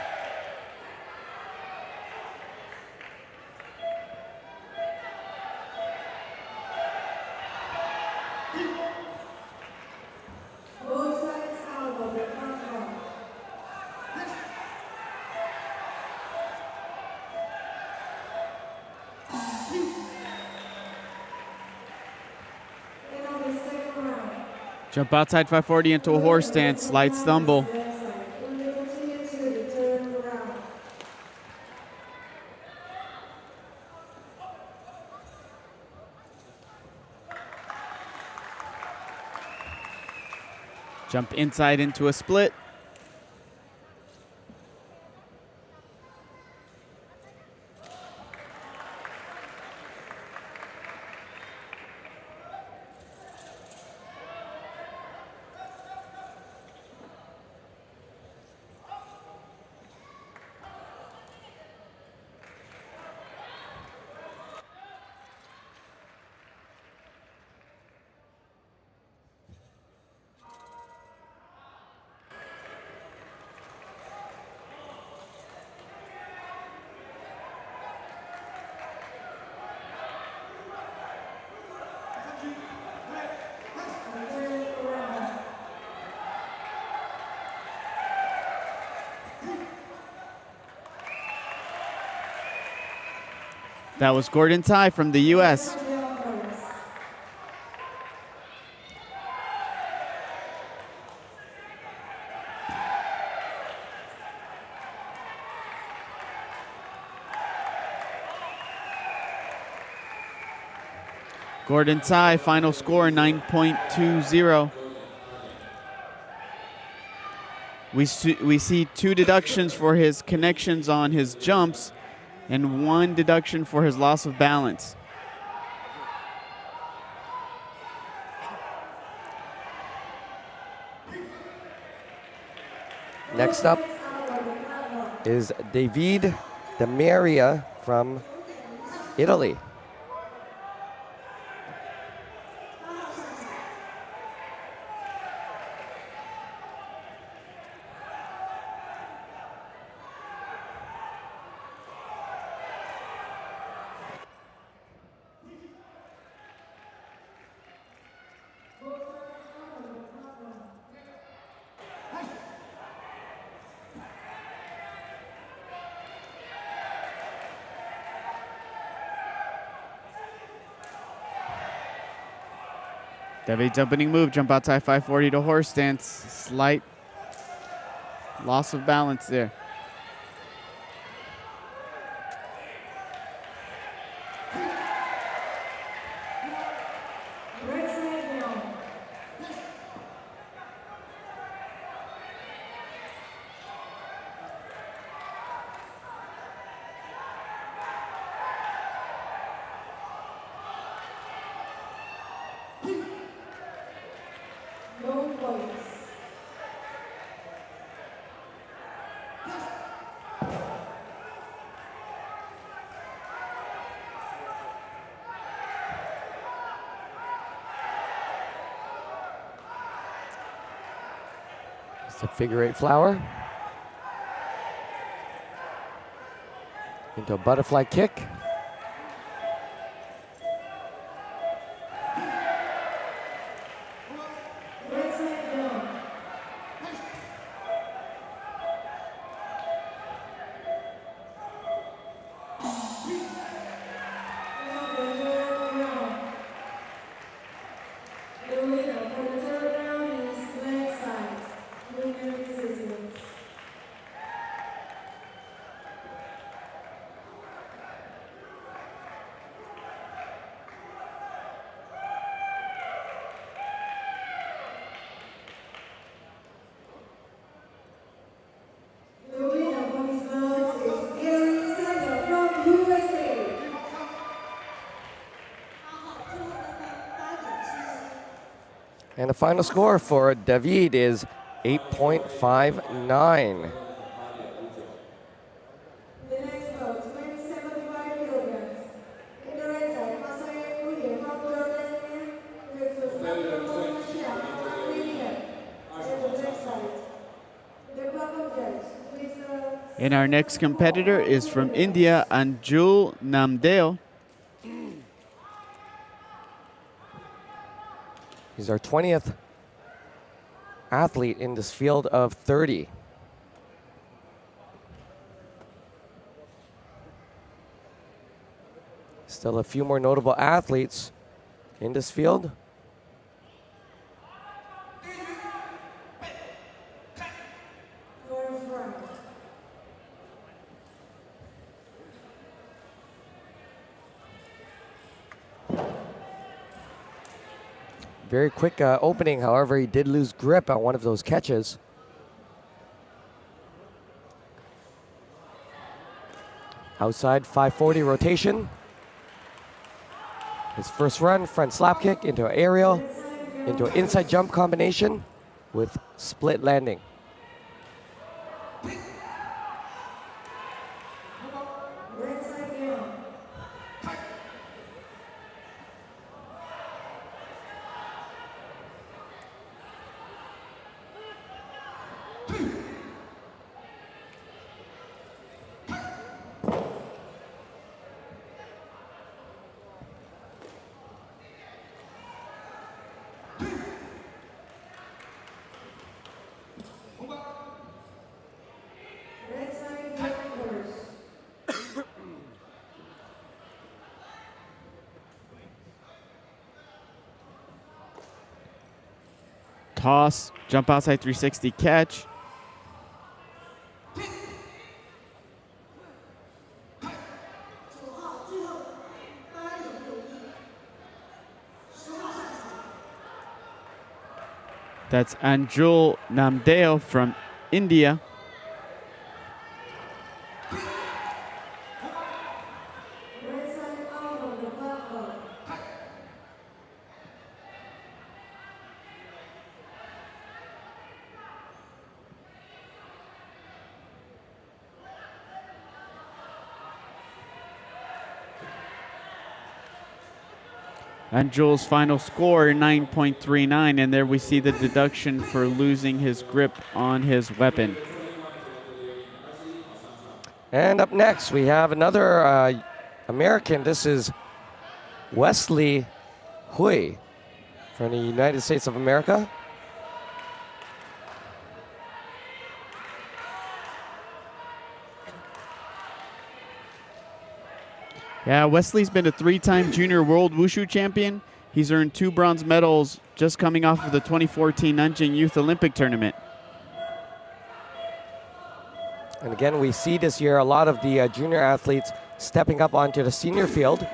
Jump outside 540 into a horse stance, slight stumble. Jump inside into a split. That was Gordon Tsai from the U.S. Gordon Tsai, final score 9.20. We see 2 deductions for his connections on his jumps and 1 deduction for his loss of balance. Next up is David De Maria from Italy. David's opening move, jump outside 540 to horse stance. Slight loss of balance there. It's a figure eight flower. Into a butterfly kick. And the final score for David is 8.59. The next bout, weighing 75 kilograms. In the red side, Masaya Kuye from Jordania versus Abdul Shah from India. And the black side, the purple judge, Mr. And our next competitor is from India, Anjul Namdeo. He's our 20th athlete in this field of 30. Still a few more notable athletes in this field. First round. Very quick opening, however, he did lose grip on one of those catches. Outside 540 rotation. His first run, front slap kick into an aerial, into an inside jump combination with split landing. Red side down. Red side down first. Toss, jump outside 360 catch. That's Anjul Namdeo from India. Red side out of the platform. Anjul's final score, 9.39, and there we see the deduction for losing his grip on his weapon. And up next, we have another American. This is Wesley Hui from the United States of America. Yeah, Wesley's been a 3-time junior world wushu champion He's earned 2 bronze medals just coming off of the 2014 Nanjing Youth Olympic Tournament. And again, we see this year a lot of the junior athletes stepping up onto the senior field.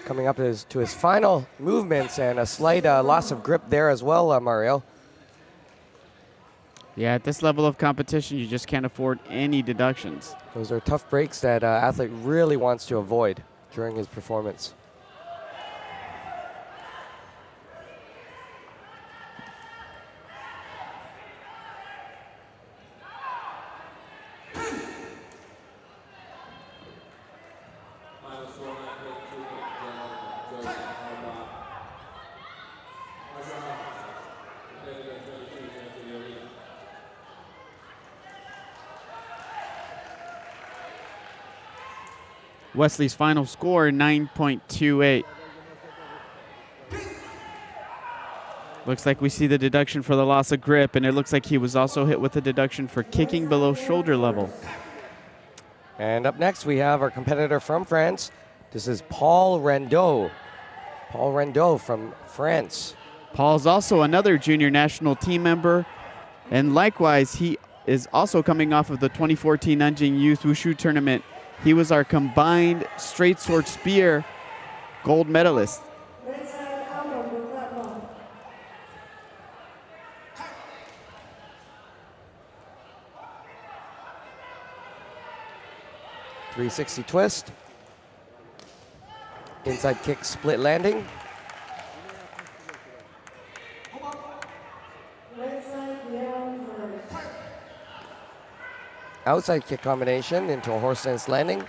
Coming up to his final movements, and a slight loss of grip there as well, Mario. Yeah, at this level of competition, you just can't afford any deductions. Those are tough breaks that athlete really wants to avoid during his performance. Wesley's final score, 9.28. Looks like we see the deduction for the loss of grip, and it looks like he was also hit with a deduction for kicking below shoulder level. And up next, we have our competitor from France. This is Paul Rondeau. Paul Rondeau from France. Paul's also another junior national team member, and likewise, he is also coming off of the 2014 Nanjing Youth Wushu Tournament. He was our combined straight sword spear gold medalist. .360 twist. Inside kick split landing. Outside kick combination into a horse stance landing.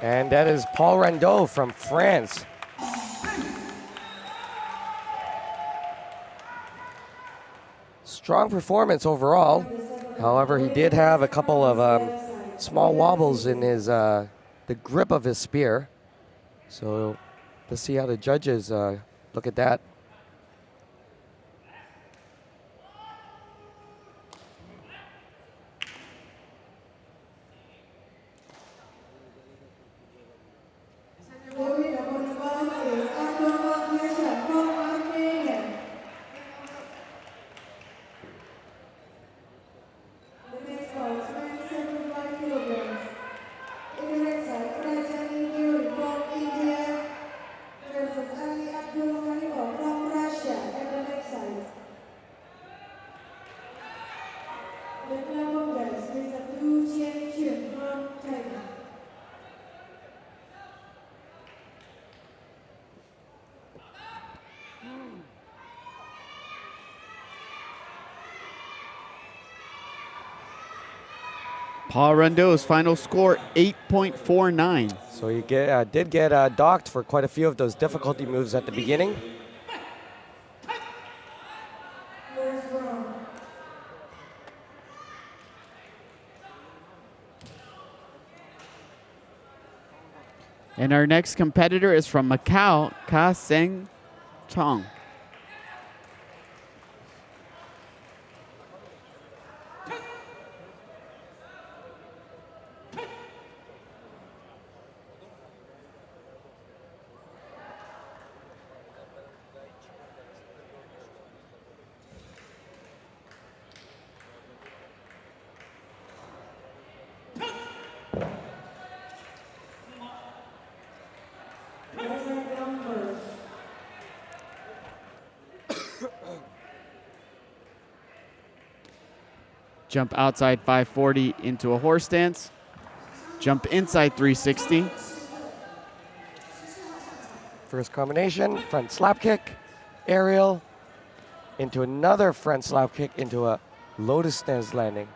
And that is Paul Rondeau from France. Strong performance overall. However, he did have a couple of small wobbles in his the grip of his spear. So let's see how the judges look at that. Paul Rondeau's final score, 8.49. So he did get docked for quite a few of those difficulty moves at the beginning. And our next competitor is from Macau, Ka Seng Chong. Jump outside 540 into a horse stance. Jump inside 360. First combination, front slap kick, aerial, into another front slap kick into a lotus stance landing.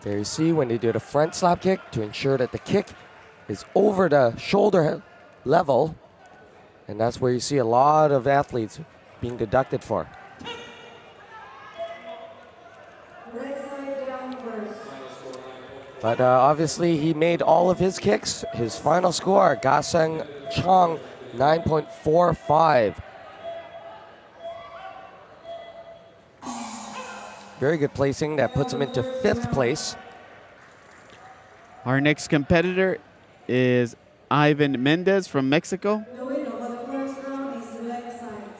There you see when they do the front slap kick to ensure that the kick is over the shoulder level. And that's where you see a lot of athletes being deducted for. But obviously he made all of his kicks. His final score, Gaseng Chong, 9.45. Very good placing. That puts him into 5th place. Our next competitor is Ivan Mendez from Mexico. The winner for the first round is leg side.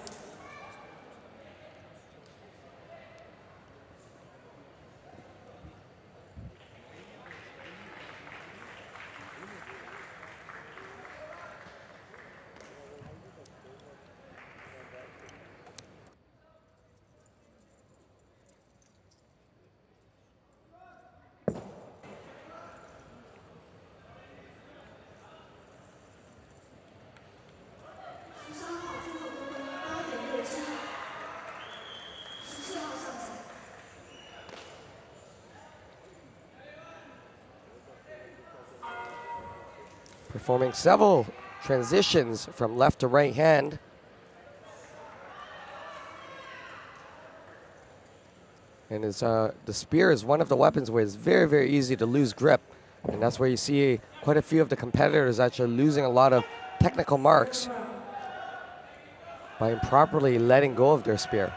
Performing several transitions from left to right hand. And the spear is one of the weapons where it's very, very easy to lose grip. And that's where you see quite a few of the competitors actually losing a lot of technical marks by improperly letting go of their spear.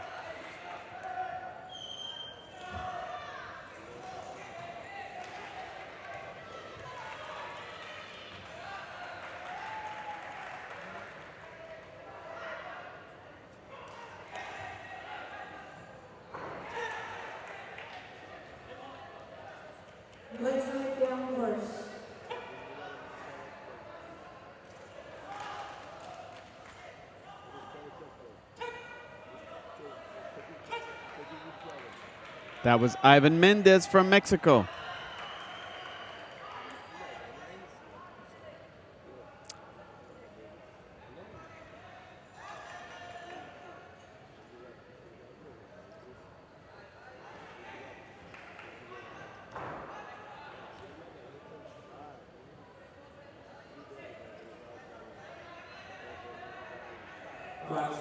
Leg side down first. That was Ivan Mendez from Mexico.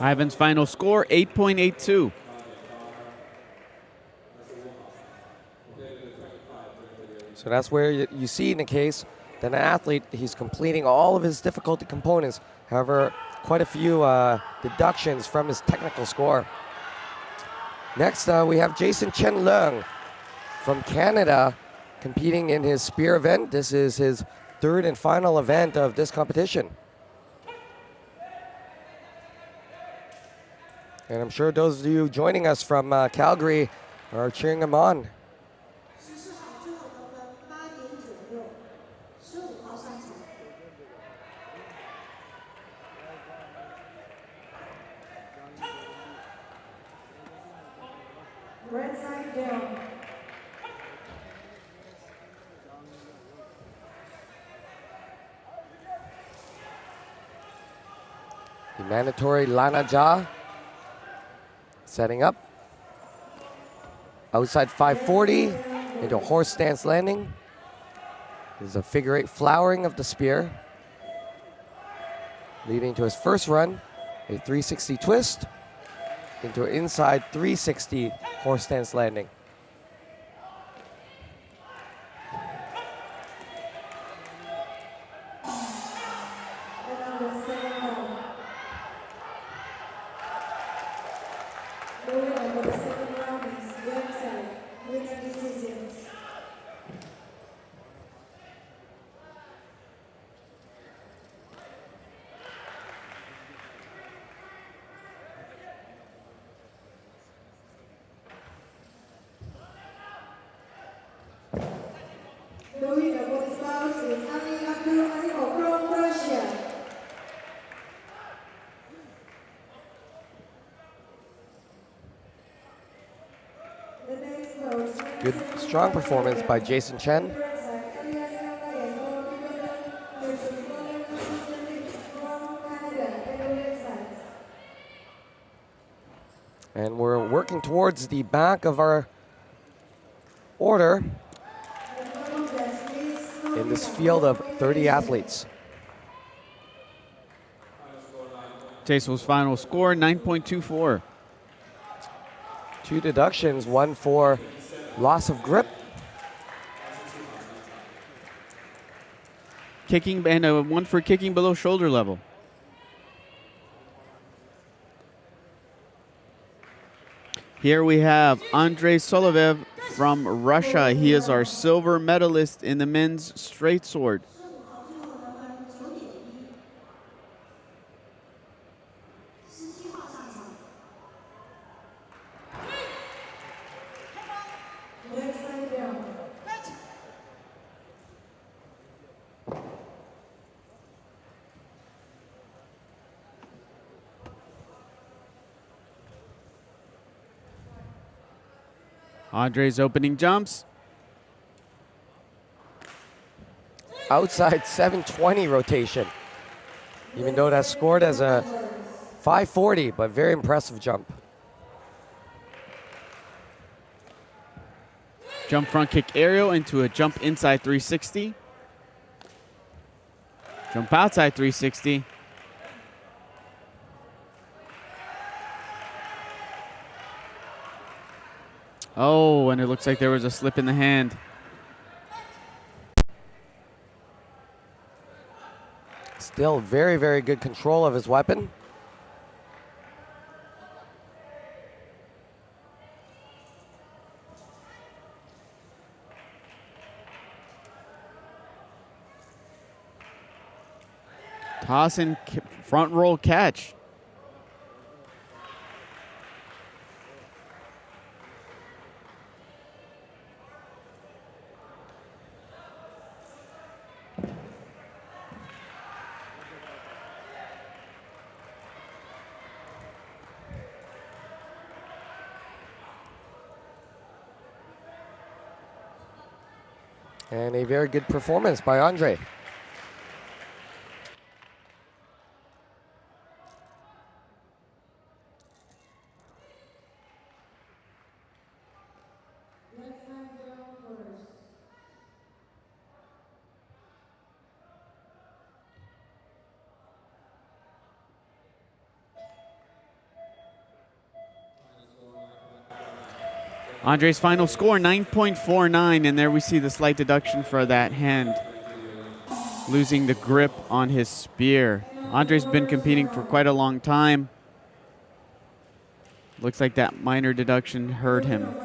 Ivan's final score, 8.82. So that's where you see in the case that an athlete, he's completing all of his difficulty components. However, quite a few deductions from his technical score. Next, we have Jason Chen Leung from Canada competing in his spear event. This is his third and final event of this competition. And I'm sure those of you joining us from Calgary are cheering him on. Red side down. The mandatory Lana Ja setting up. Outside 540 into a horse stance landing. This is a figure eight flowering of the spear. Leading to his first run, a 360 twist into an inside 360 horse stance landing. Good, strong performance by Jason Chen. And we're working towards the back of our order in this field of 30 athletes. Tasel's final score, 9.24. 2 deductions, one for loss of grip. Kicking, and one for kicking below shoulder level. Here we have Andrei Solovev from Russia. He is our silver medalist in the men's straight sword. Andre's opening jumps. Outside 720 rotation. Even though that's scored as a 540, but very impressive jump. Jump front kick aerial into a jump inside 360. Jump outside 360. Oh, and it looks like there was a slip in the hand. Still very, very good control of his weapon. Toss and front roll catch. And a very good performance by Andre. Andre's final score, 9.49, and there we see the slight deduction for that hand, losing the grip on his spear. Andre's been competing for quite a long time. Looks like that minor deduction hurt him.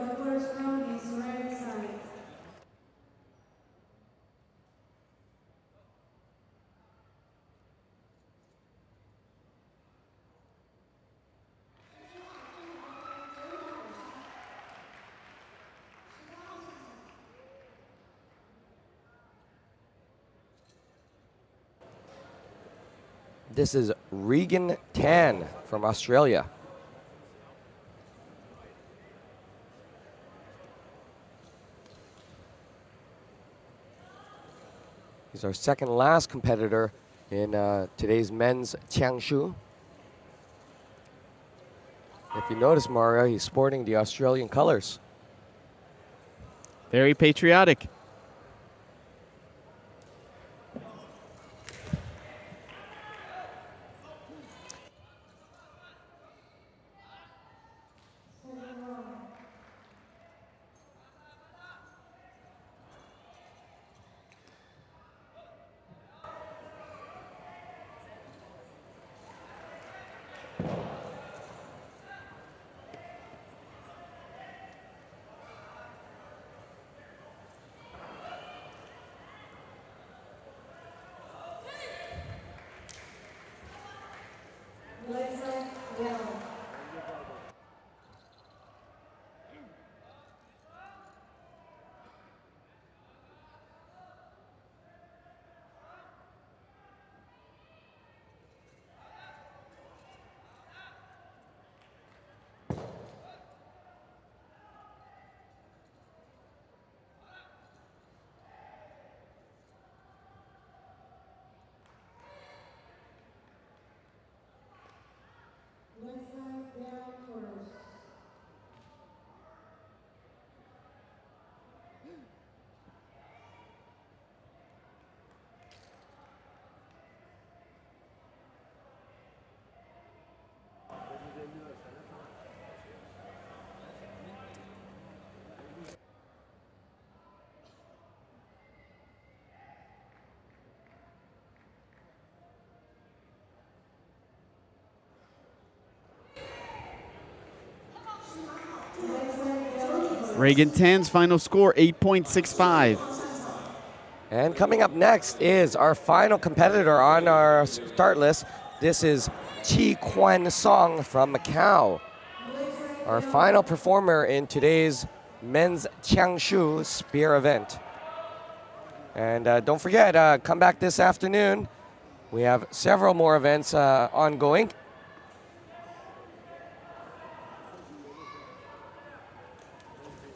This is Regan Tan from Australia. He's our second last competitor in today's men's Changshu. If you notice, Mario, he's sporting the Australian colors. Very patriotic. Regan Tan's final score, 8.65. And coming up next is our final competitor on our start list. This is Chi Kwan Song from Macau. Our final performer in today's men's Changshu spear event. And don't forget, come back this afternoon. We have several more events ongoing.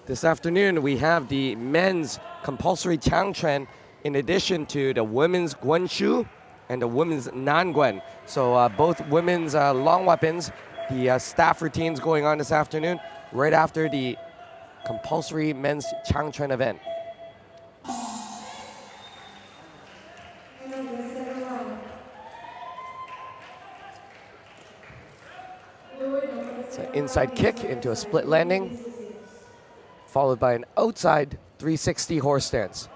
This afternoon, we have the men's compulsory Changchuan in addition to the women's Guanshu and the women's Nangguan. So both women's long weapons, the staff routines going on this afternoon, right after the compulsory men's Changchuan event. It's an inside kick into a split landing, followed by an outside 360 horse stance.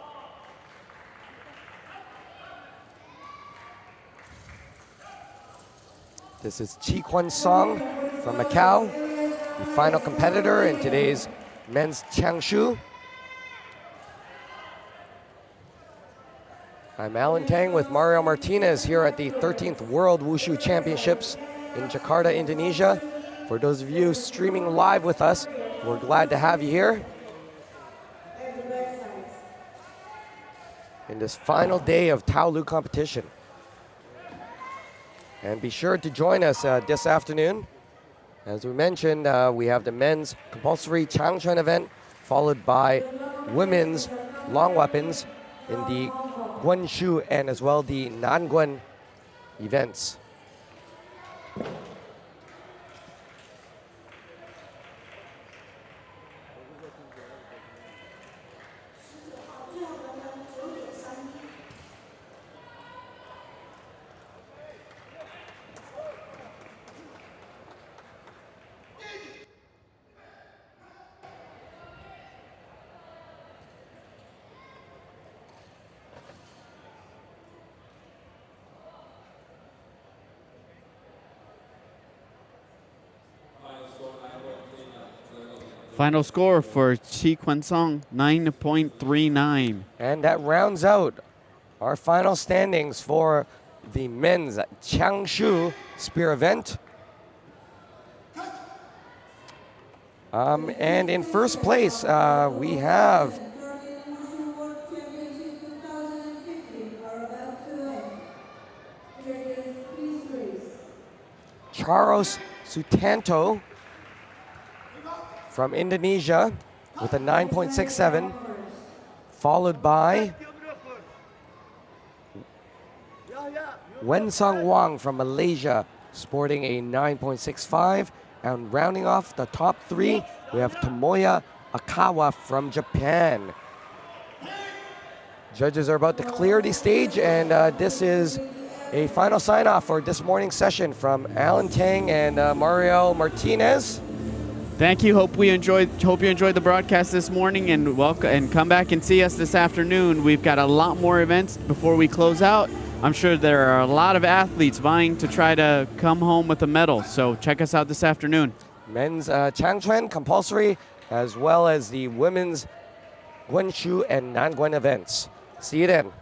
This is Chi Kwan Song from Macau, the final competitor in today's men's Changshu. I'm Alan Tang with Mario Martinez here at the 13th World Wushu Championships in Jakarta, Indonesia. For those of you streaming live with us, we're glad to have you here in this final day of taolu competition. And be sure to join us this afternoon. As we mentioned, we have the men's compulsory Changchuan event, followed by women's long weapons in the Guanshu and as well the Nangguan events. Final score for Chi Kwan-song, 9.39. And that rounds out our final standings for the men's Changshu spear event. And in first place, we have Charles Sutanto from Indonesia with a 9.67, followed by Wen Song Wang from Malaysia, sporting a 9.65. And rounding off the top three, we have Tomoya Akawa from Japan. Judges are about to clear the stage, and this is a final sign-off for this morning's session from Alan Tang and Mario Martinez. Thank you. Hope you enjoyed the broadcast this morning, and welcome and come back and see us this afternoon. We've got a lot more events before we close out. I'm sure there are a lot of athletes vying to try to come home with a medal, so check us out this afternoon. Men's Changchuan compulsory, as well as the women's Guangzhou and Nangguan events. See you then.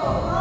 for